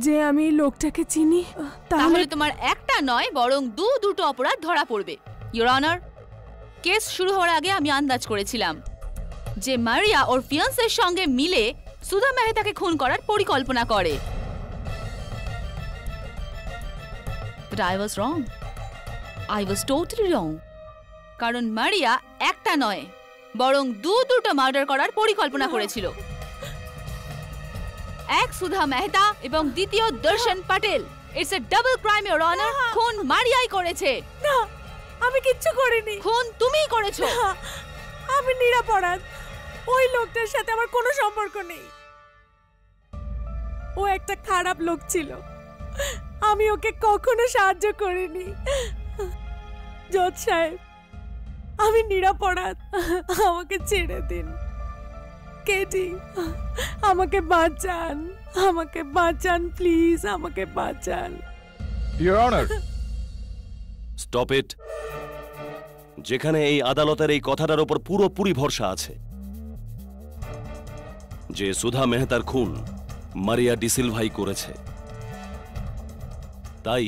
যে আমি লোকটাকে চিনি, তাহলে তোমার একটা নয় বরং দুটো অপরাধ ধরা পড়বে। ইওর অনার, কেস শুরু হওয়ার আগে আমি আন্দাজ করেছিলাম যে মারিয়া ওর ফিয়ান্সের সঙ্গে মিলে সুধা মেহতাকে খুন করার পরিকল্পনা করে। But I was wrong. I was totally wrong. কারণ মারিয়া একটা নয় বরং দুটো মার্ডার করার পরিকল্পনা করেছিল। এক সুধা মেহতা এবং দ্বিতীয় দর্শন Patel. It's a double crime your honour. খুন মারিয়াই করেছে। না, আমি কিচ্ছু করিনি। খুন তুমিই করেছো। আমি নিরপরাধ। ওই লোকটার সাথে আমার কোনো সম্পর্ক নেই। ও একটা খারাপ লোক ছিল, আমি ওকে কখনো সাহায্য করিনি। জজ সাহেব, আমি নিরপরাধ, আমাকে ছেড়ে দিন। কেটি, আমাকে বাঁচান, আমাকে বাঁচান প্লিজ, আমাকে বাঁচান। Your honour, stop it. যেখানে এই আদালতের এই কথাটার উপর পুরোপুরি ভরসা আছে যে সুধা মেহতার খুন মারিয়া ডিসিলভাই করেছে, তাই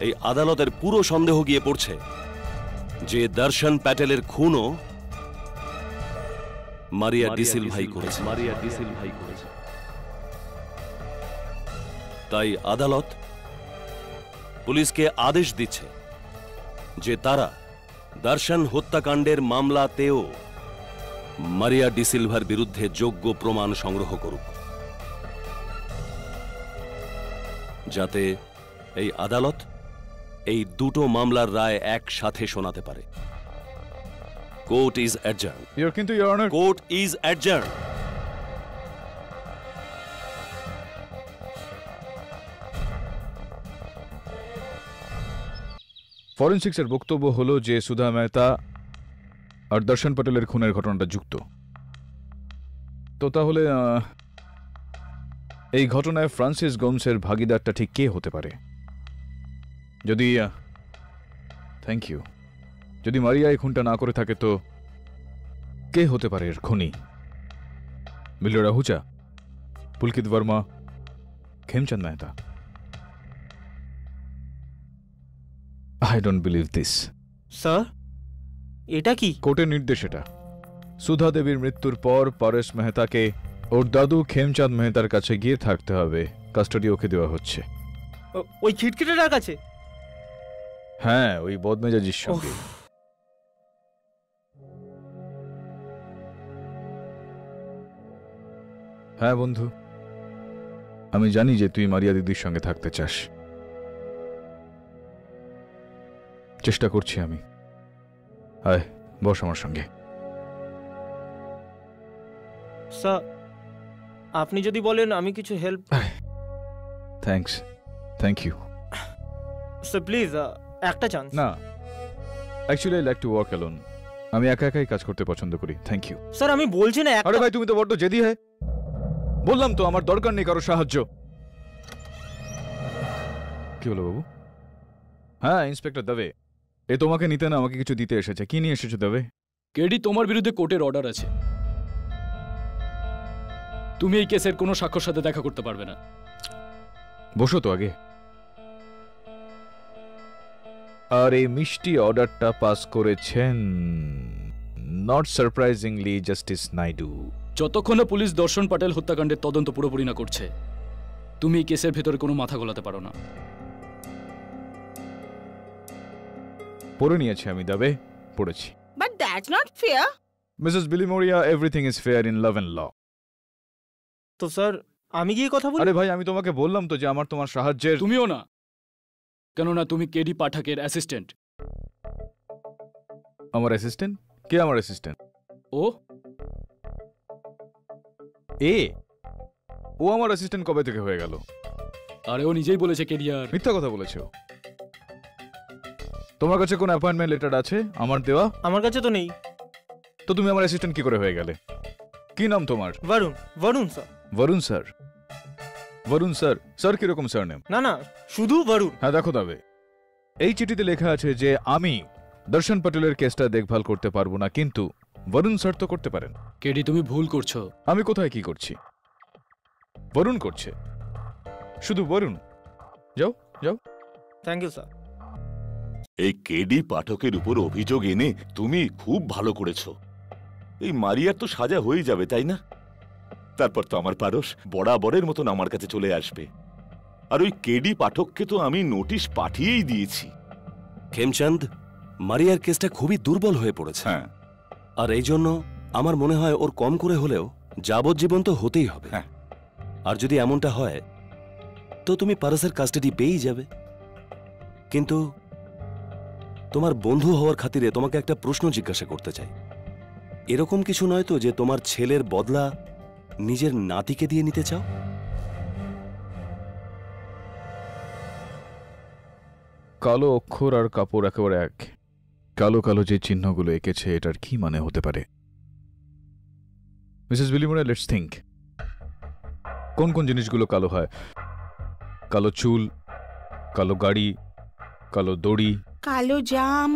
এই আদালতের পুরো সন্দেহ গিয়ে পড়ছে যে দর্শন প্যাটেলের খুনও মারিয়া ডিসিলভাই করেছে। তাই আদালত পুলিশকে আদেশ দিচ্ছে যে তারা দর্শন হত্যাকাণ্ডের মামলাতেও মারিয়া ডিসিলভার বিরুদ্ধে যোগ্য প্রমাণ সংগ্রহ করুক, যাতে এই আদালত এই দুটো মামলার রায় একসাথে শোনাতে পারে। Court is adjourn. কিন্তু your honour, court is adjourn. ফরেন্সিক্সের বক্তব্য হলো যে সুধা মেহতা আর দর্শন পটেলের খুনের ঘটনাটা যুক্ত। তো তাহলে এই ঘটনায় ফ্রান্সিস গোমসের ভাগিদারটা ঠিক কে হতে পারে? যদি থ্যাংক ইউ, যদি মারিয়া এই খুনটা না করে থাকে তো কে হতে পারে এর খুনি? বিল্লুর Ahuja, Pulkit Verma, Khemchand Mehta? I don't believe this. Sir, এটা কি? কোর্টের নির্দেশ এটা। সুধা দেবীর মৃত্যুর পর পরেশ মেহতাকে ওর দাদু খেমচাঁদ মেহতার কাছে গিয়ে থাকতে হবে। কাস্টাডি ওকে দেওয়া হচ্ছে। ওই খিটখিটেটার কাছে? হ্যাঁ, ওই বদমেজাজির সঙ্গে। হ্যাঁ বন্ধু, আমি জানি যে তুই মারিয়া দিদির সঙ্গে থাকতে চাস। চেষ্টা করছি আমি। আয়, বস আমার সঙ্গে। স্যার, আপনি যদি বলেন আমি কিছু help. Thanks, thank you. Sir please একটা চান্স। না, actually I like to work alone. আমি একা একাই কাজ করতে পছন্দ করি। Thank you. স্যার আমি বলছি না। আরে ভাই, তুমি তো বড্ড জেদি হয়। বললাম তো আমার দরকার নেই কারো সাহায্য। কি হলো বাবু? হ্যাঁ, ইন্সপেক্টর দবে, এ তোমাকে নিতে না আমাকে কিছু দিতে এসেছে। কি নিয়ে এসেছো দবে? কেডি, তোমার বিরুদ্ধে কোর্টের অর্ডার আছে। তুমি এই কেসের কোনো সাক্ষর সাথে দেখা করতে পারবে না। বসো তো আগে। আর এই মিষ্টি অর্ডারটা পাস করেছেন নট সারপ্রাইজিংলি জাস্টিস নাইডু। যতক্ষণ না পুলিশ দর্শন পাটেল হত্যাকাণ্ডের তদন্ত পুরোপুরি না করছে, তুমি এই কেসের ভেতরে কোনো মাথা গলাতে পারো না। পড়ে নিয়েছি আমি দাবে, পড়েছি। But that's not fair. Mrs Bilimoria, everything is fair in love and law. তো স্যার আমি গিয়ে কথা বলি? আরে ভাই, আমি তোমাকে বললাম তো যে আমার তোমার সাহায্যের। তুমিও না, কেননা তুমি কেডি পাঠকের অ্যাসিস্ট্যান্ট। আমার অ্যাসিস্ট্যান্ট? কে আমার অ্যাসিস্ট্যান্ট? ও এ ও আমার অ্যাসিস্ট্যান্ট কবে থেকে হয়ে গেল? আরে ও নিজেই বলেছে কেডিয়ার। মিথ্যা কথা বলেছে ও। তোমার কাছে কোন অ্যাপয়েন্টমেন্ট লেটার আছে আমার দেওয়া? আমার কাছে তো নেই। তো তুমি আমার অ্যাসিস্ট্যান্ট কি করে হয়ে গেলে? কি নাম তোমার? Varun. Varun sir. Varun sir? Varun sir? Sir কিরকম স্যার নেম? না না, শুধু বরুণ। হ্যাঁ দেখো তবে, এই চিঠিতে লেখা আছে যে আমি দর্শন পটেলের কেসটা দেখভাল করতে পারবো না, কিন্তু বরুণ স্যার তো করতে পারেন। কেডি, তুমি ভুল করছো। আমি কোথায় কি করছি? বরুণ করছে, শুধু বরুণ। যাও যাও। Thank you sir. এই কেডি পাঠকের উপর অভিযোগ এনে তুমি খুব ভালো করেছো। এই মারিয়ার তো সাজা হয়ে যাবে, তাই না? তারপর তো আমার পারস বরাবরের মতন আমার কাছে চলে আসবে। আর ওই কেডি পাঠককে তো আমি নোটিশ পাঠিয়েই দিয়েছি। খেমচাঁদ, মারিয়ার কেসটা খুবই দুর্বল হয়ে পড়েছে। হ্যাঁ, আর এই জন্য আমার মনে হয় ওর কম করে হলেও যাবজ্জীবন তো হতেই হবে। হ্যাঁ। আর যদি এমনটা হয় তো তুমি পারসের কাস্টাডি পেয়েই যাবে। কিন্তু তোমার বন্ধু হওয়ার খাতিরে তোমাকে একটা প্রশ্ন জিজ্ঞাসা করতে চাই। এরকম কিছু নয় তো যে তোমার ছেলের বদলা নিজের নাতিকে দিয়ে নিতে চাও? কালো অক্ষর আর কাপড় একেবারে এক। কালো কালো যে চিহ্নগুলো এঁকেছে এটার কি মানে হতে পারে? Mrs Bilimoria, let's think. কোন কোন জিনিসগুলো কালো হয়? কালো চুল, কালো গাড়ি, কালো দড়ি, কালো জাম।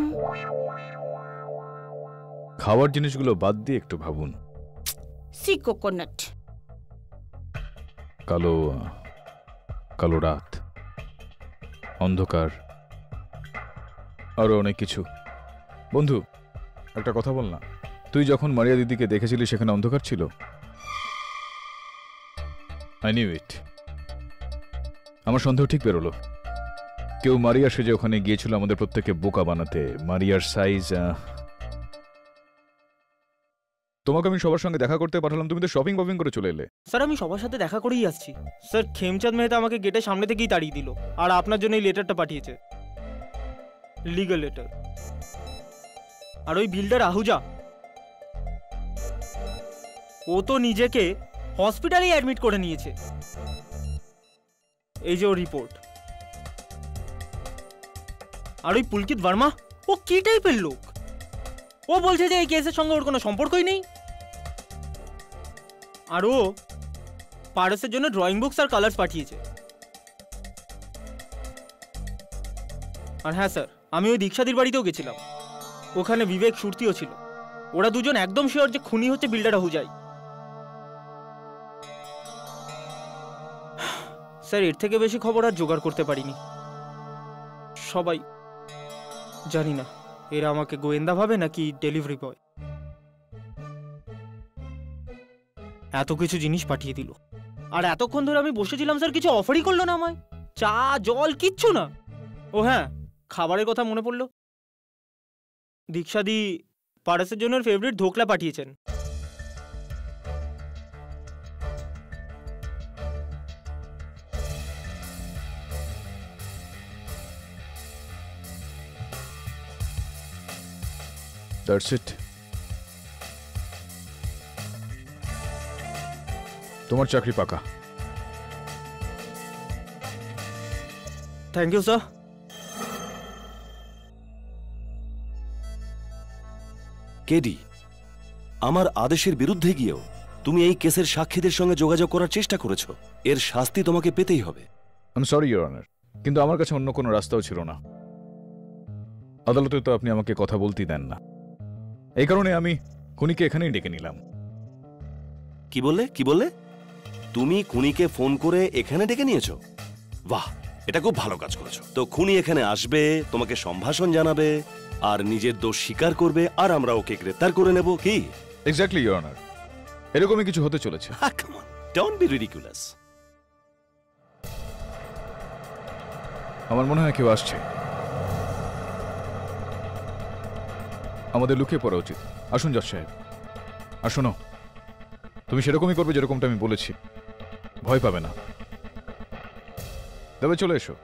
খাওয়ার জিনিসগুলো বাদ দিয়ে একটু ভাবুন। See coconut. কালো কালো রাত, অন্ধকার, আরো অনেক কিছু। বন্ধু, একটা কথা বল না, তুই যখন মারিয়া দিদিকে দেখেছিলি সেখানে অন্ধকার ছিল? I knew it. আমার সন্দেহ ঠিক বেরোলো। কেউ মারিয়া সেজে ওখানে গিয়েছিল আমাদের প্রত্যেককে বোকা বানাতে। মারিয়ার সাইজ। তোমাকে আমি সবার সঙ্গে দেখা করতে পাঠালাম, তুমি তো শপিং করে চলে এলে। স্যার আমি সবার সাথে দেখা করেই আসছি। স্যার খেমচাঁদ মেহতা আমাকে গেটের সামনে থেকেই তাড়িয়ে দিল, আর আপনার জন্য এই লেটারটা পাঠিয়েছে, লিগ্যাল লেটার। আর ওই বিল্ডার আহুজা, ও তো নিজেকে হসপিটালেই অ্যাডমিট করে নিয়েছে। এই যে ও রিপোর্ট। আর ওই পুলকিত বর্মা, ও কি টাইপের লোক? ও বলছে যে এই কেসের সঙ্গে ওর কোনো সম্পর্কই নেই। আর ও পারসের জন্য ড্রয়িং বুকস আর কালার্স পাঠিয়েছে। আর হ্যাঁ স্যার, আমি ওই দীক্ষাদির বাড়িতেও গেছিলাম, ওখানে বিবেক সুরতিও ছিল। ওরা দুজন একদম শিওর যে খুনি হচ্ছে বিল্ডার আহুজাই। স্যার এর থেকে বেশি খবর আর জোগাড় করতে পারিনি। সবাই জানি না এরা আমাকে গোয়েন্দা ভাবে নাকি ডেলিভারি বয়। এত কিছু জিনিস পাঠিয়ে দিল, আর এতক্ষণ ধরে আমি বসেছিলাম স্যার, কিছু অফারই করলো না আমায়, চা জল কিচ্ছু না। ও হ্যাঁ, খাবারের কথা মনে পড়লো, দীক্ষাদি পারসের জন্য ফেভারিট ধোকলা পাঠিয়েছেন। That's it. তোমার চাকরি পাকা। Thank you sir. কেডি, আমার আদেশের বিরুদ্ধে গিয়েও তুমি এই কেসের সাক্ষীদের সঙ্গে যোগাযোগ করার চেষ্টা করেছো। এর শাস্তি তোমাকে পেতেই হবে। আমি সরি ইওর অনার, কিন্তু আমার কাছে অন্য কোনো রাস্তাও ছিল না। আদালতে তো আপনি আমাকে কথা বলতেই দেন না, এই কারণে আমি খুনিকে এখানেই ডেকে নিলাম। কি বললে? তুমি খুনিকে ফোন করে এখানে ডেকে নিয়েছো? বাহ, এটা খুব ভালো কাজ করেছো। তো খুনি এখানে আসবে, তোমাকে সম্ভাষণ জানাবে, আর নিজের দোষ স্বীকার করবে, আর আমরা ওকে গ্রেফতার করে নেব। কি? এক্স্যাক্টলি ইওর অনার, এরকমই কিছু হতে চলেছে। Come on, don't be ridiculous. আমার মনে হয় কেউ আসছে, আমাদের লুকিয়ে পড়া উচিত। আসুন জজ সাহেব। আর শোনো, তুমি সেরকমই করবে যেরকমটা আমি বলেছি, ভয় পাবে না। তবে চলে এসো।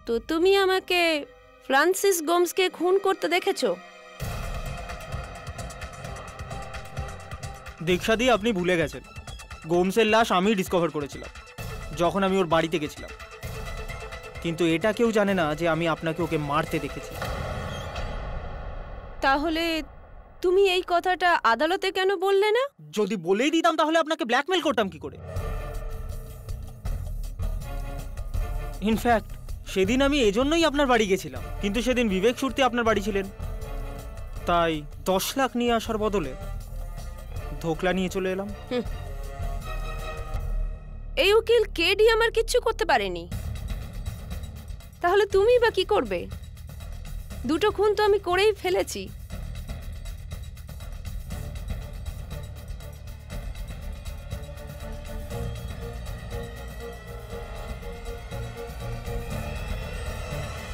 তো তুমি আমাকে ফ্রান্সিস গোমসকে খুন করতে দেখেছো? দীক্ষাদি, আপনি ভুলে গেছেন, গোমসের লাশ আমি ডিসকভার করেছিলাম যখন আমি ওর বাড়িতে গেছিলাম। কিন্তু এটা কেউ জানে না যে আমি আপনাকে ওকে মারতে দেখেছি। তাহলে তুমি এই কথাটা আদালতে কেন বললে না? যদি বলেই দিতাম তাহলে আপনাকে ব্ল্যাকমেল করতাম কি করে? ইনফ্যাক্ট সেদিন আমি এজন্যই আপনার বাড়ি গেছিলাম, কিন্তু সেদিন বিবেক সুরতি আপনার বাড়ি ছিলেন, তাই 10 লাখ নিয়ে আসার বদলে ধোকলা নিয়ে চলে এলাম। এই উকিল কেডি আমার কিচ্ছু করতে পারেনি, তাহলে তুমি বা কি করবে? দুটো খুন তো আমি করেই ফেলেছি।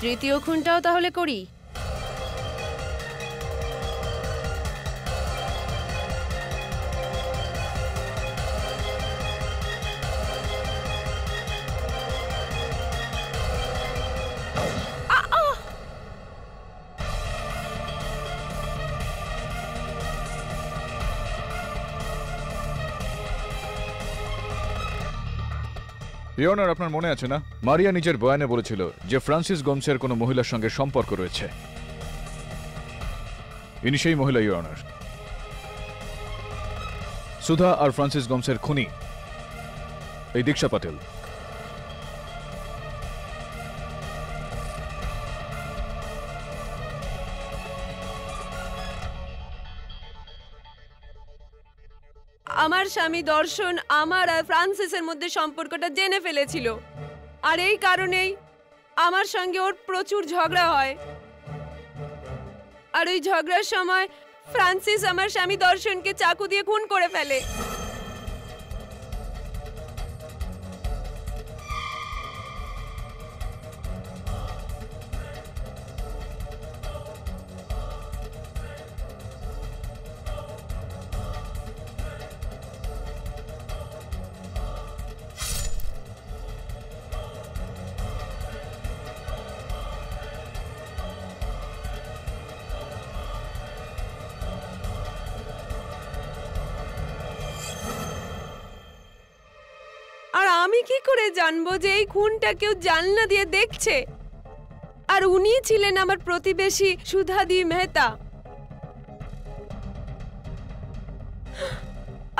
তৃতীয় খুনটাও তাহলে করি। ইওর অনার, আপনার মনে আছে না, মারিয়া নিজের বয়ানে বলেছিল যে ফ্রান্সিস গোমসের কোনো মহিলার সঙ্গে সম্পর্ক রয়েছে। ইনি সেই মহিলা, ইওর অনার। সুধা আর ফ্রান্সিস গোমসের খুনি এই দীক্ষা পাটেল। আমার স্বামী দর্শন আমার আর ফ্রান্সিসের মধ্যে সম্পর্কটা জেনে ফেলেছিল, আর এই কারণেই আমার সঙ্গে ওর প্রচুর ঝগড়া হয়। আর ওই ঝগড়ার সময় ফ্রান্সিস আমার স্বামী দর্শনকে চাকু দিয়ে খুন করে ফেলে। আর আমি কি করে জানবো যে এই খুনটা কেউ জানলা দিয়ে দেখছে? আর উনি ছিলেন আমার প্রতিবেশী সুধাদি মেহতা।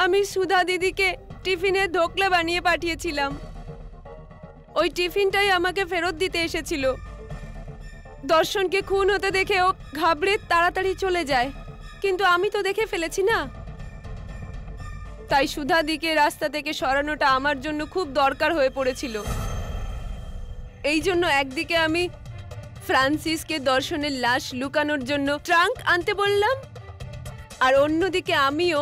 আমি সুধা দিদিকে টিফিনে ধোকলা বানিয়ে পাঠিয়েছিলাম। ওই টিফিনটাই আমাকে ফেরত দিতে এসেছিল। দর্শনকে খুন হতে দেখে ও ঘাবড়ে তাড়াতাড়ি চলে যায়, কিন্তু আমি তো দেখে ফেলেছি না। তাই সুধাদিকে রাস্তা থেকে সরানোটা আমার জন্য খুব দরকার হয়ে পড়েছিল। এই জন্য একদিকে আমি ফ্রান্সিসকে দর্শনের লাশ লুকানোর জন্য ট্রাঙ্ক আনতে বললাম, আর অন্যদিকে আমিও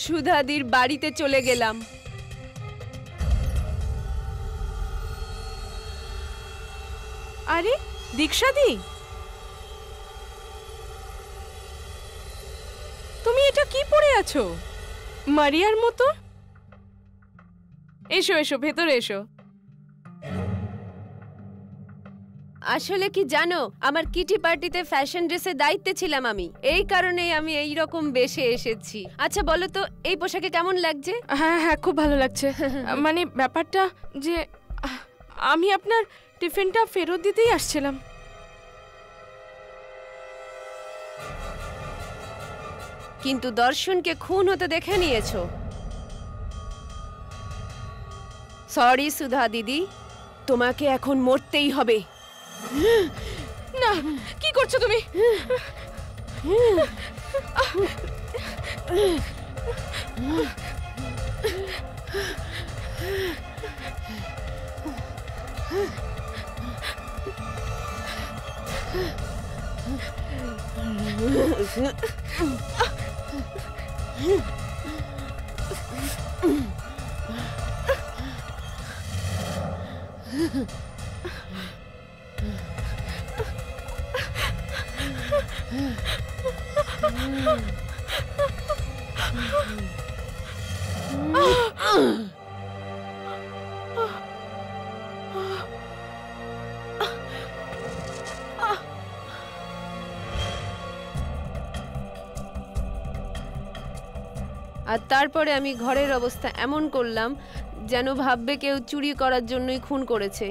সুধাদির বাড়িতে চলে গেলাম। আরে দীক্ষাদি, তুমি এটা কি পরে আছো? মারিয়ার মতো। এসো এসো, ভেতরে এসো। আসলে কি জানো, আমার কিটি পার্টিতে ফ্যাশন ড্রেসের দায়িত্বে ছিলাম আমি, এই কারণেই আমি এই রকম বেশে এসেছি। আচ্ছা বলো তো, এই পোশাকে কেমন লাগছে? হ্যাঁ হ্যাঁ, খুব ভালো লাগছে। মানে ব্যাপারটা যে আমি আপনার টিফিনটা ফেরত দিতেই আসছিলাম। কিন্তু দর্শনকে খুন হতে দেখে নিয়েছো। সরি সুধা দিদি, তোমাকে এখন মরতেই হবে। না, কি করছো তুমি? আর তারপরে আমি ঘরের অবস্থা এমন করলাম যেন ভাববে কেউ চুরি করার জন্যই খুন করেছে।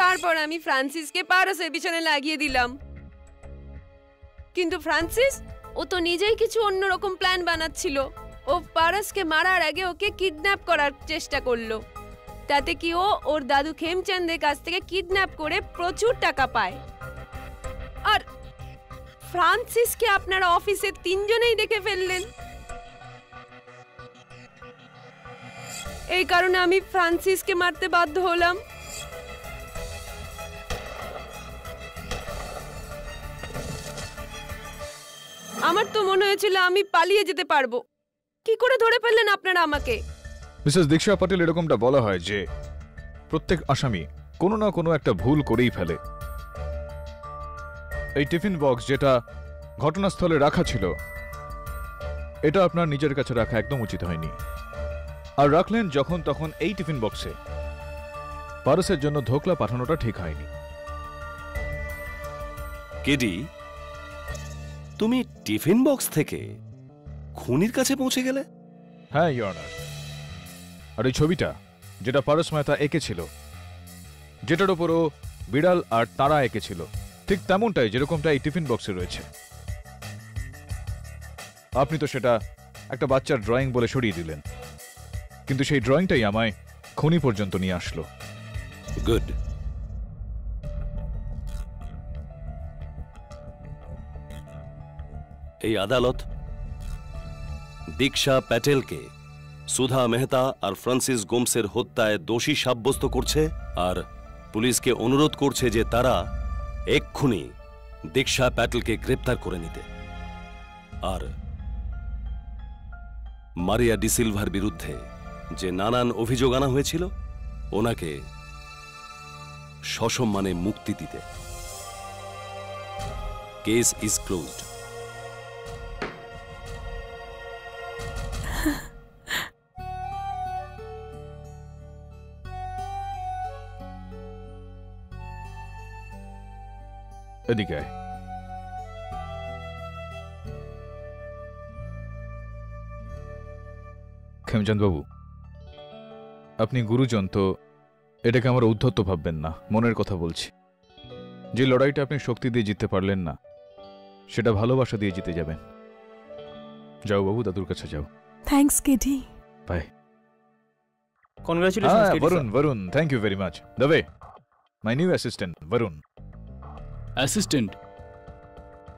তারপর আমি ফ্রান্সিসকে পারসের পিছনে লাগিয়ে দিলাম। কিন্তু ফ্রান্সিস, ও তো নিজেই কিছু অন্যরকম প্ল্যান বানাচ্ছিল। ও পারসকে মারার আগে ওকে কিডন্যাপ করার চেষ্টা করলো, তাতে কি ও ওর দাদু খেমচাঁদের কাছ থেকে কিডন্যাপ করে প্রচুর টাকা পায়। আর ফ্রান্সিসকে আপনারা অফিসে 3 জনেই দেখে ফেললেন। এই কারণে আমি ফ্রান্সিসকে মারতে বাধ্য হলাম। আমার তো মনে হয়েছিল আমি পালিয়ে যেতে পারবো। কি করে ধরে ফেললেন আপনারা আমাকে? মিসেস দীক্ষা পাটিল, এরকমটা বলা হয় যে প্রত্যেক আসামি কোনো না কোনো একটা ভুল করেই ফেলে। এই টিফিন বক্স যেটা ঘটনাস্থলে রাখা ছিল, এটা আপনার নিজের কাছে রাখা একদম উচিত হয়নি। আর রাখলেন যখন তখন এই টিফিন বক্সে, পারসের জন্য ধোকলা পাঠানোটা ঠিক হয়নি। কেডি, তুমি টিফিন বক্স থেকে খুনির কাছে পৌঁছে গেলে? হ্যাঁ ইওর অনার। আর এই ছবিটা যেটা পারস মেহতা এঁকেছিল, যেটার উপরও বিড়াল আর তারা এঁকেছিল, ঠিক তেমনটাই যেরকমটা এই টিফিন বক্সে রয়েছে। আপনি তো সেটা একটা বাচ্চার ড্রয়িং বলে সরিয়ে দিলেন, কিন্তু সেই ড্রয়িংটাই আমায় খুনি পর্যন্ত নিয়ে আসলো। গুড। এই আদালত দীক্ষা প্যাটেলকে সুধা মেহতা আর ফ্রান্সিস গোমসের হত্যায় দোষী সাব্যস্ত করছে আর পুলিশকে অনুরোধ করছে যে তারা এক্ষুনি দীক্ষা প্যাটেলকে গ্রেপ্তার করে নিতে আর মারিয়া ডিসিলভার বিরুদ্ধে যে নানান অভিযোগ আনা হয়েছিল ওনাকে সসম্মানে মুক্তি দিতে। Case is closed. এদিকে আয়। খেমচাঁদ বাবু, আপনি গুরুজন, তো এটাকে আমার উদ্ধত্ত ভাববেন না। মনের কথা বলছি। যে লড়াইটা আপনি শক্তি দিয়ে জিততে পারলেন না, সেটা ভালোবাসা দিয়ে জিতে যাবেন। যাও বাবু, দাদুর কাছে যাও। Thanks KD. Bye. Congratulations KD. Varun, thank you very much. Dabe, my new assistant Varun. Assistant?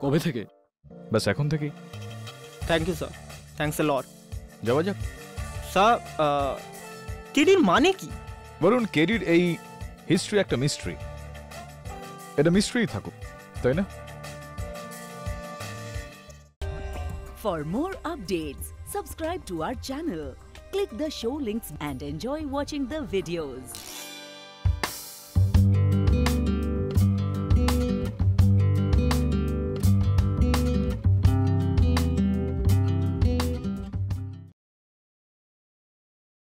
কবে থেকে? বাস এখন থেকেই। Thank you sir, thanks a lot. যাওয়া যাক। স্যার, কেডির মানে কি? বরুণ, কেডির এই হিস্ট্রি একটা মিস্ট্রি। এটা মিস্ট্রি থাকুক, তাই না? For more updates, subscribe to our channel, click the show links and enjoy watching the videos.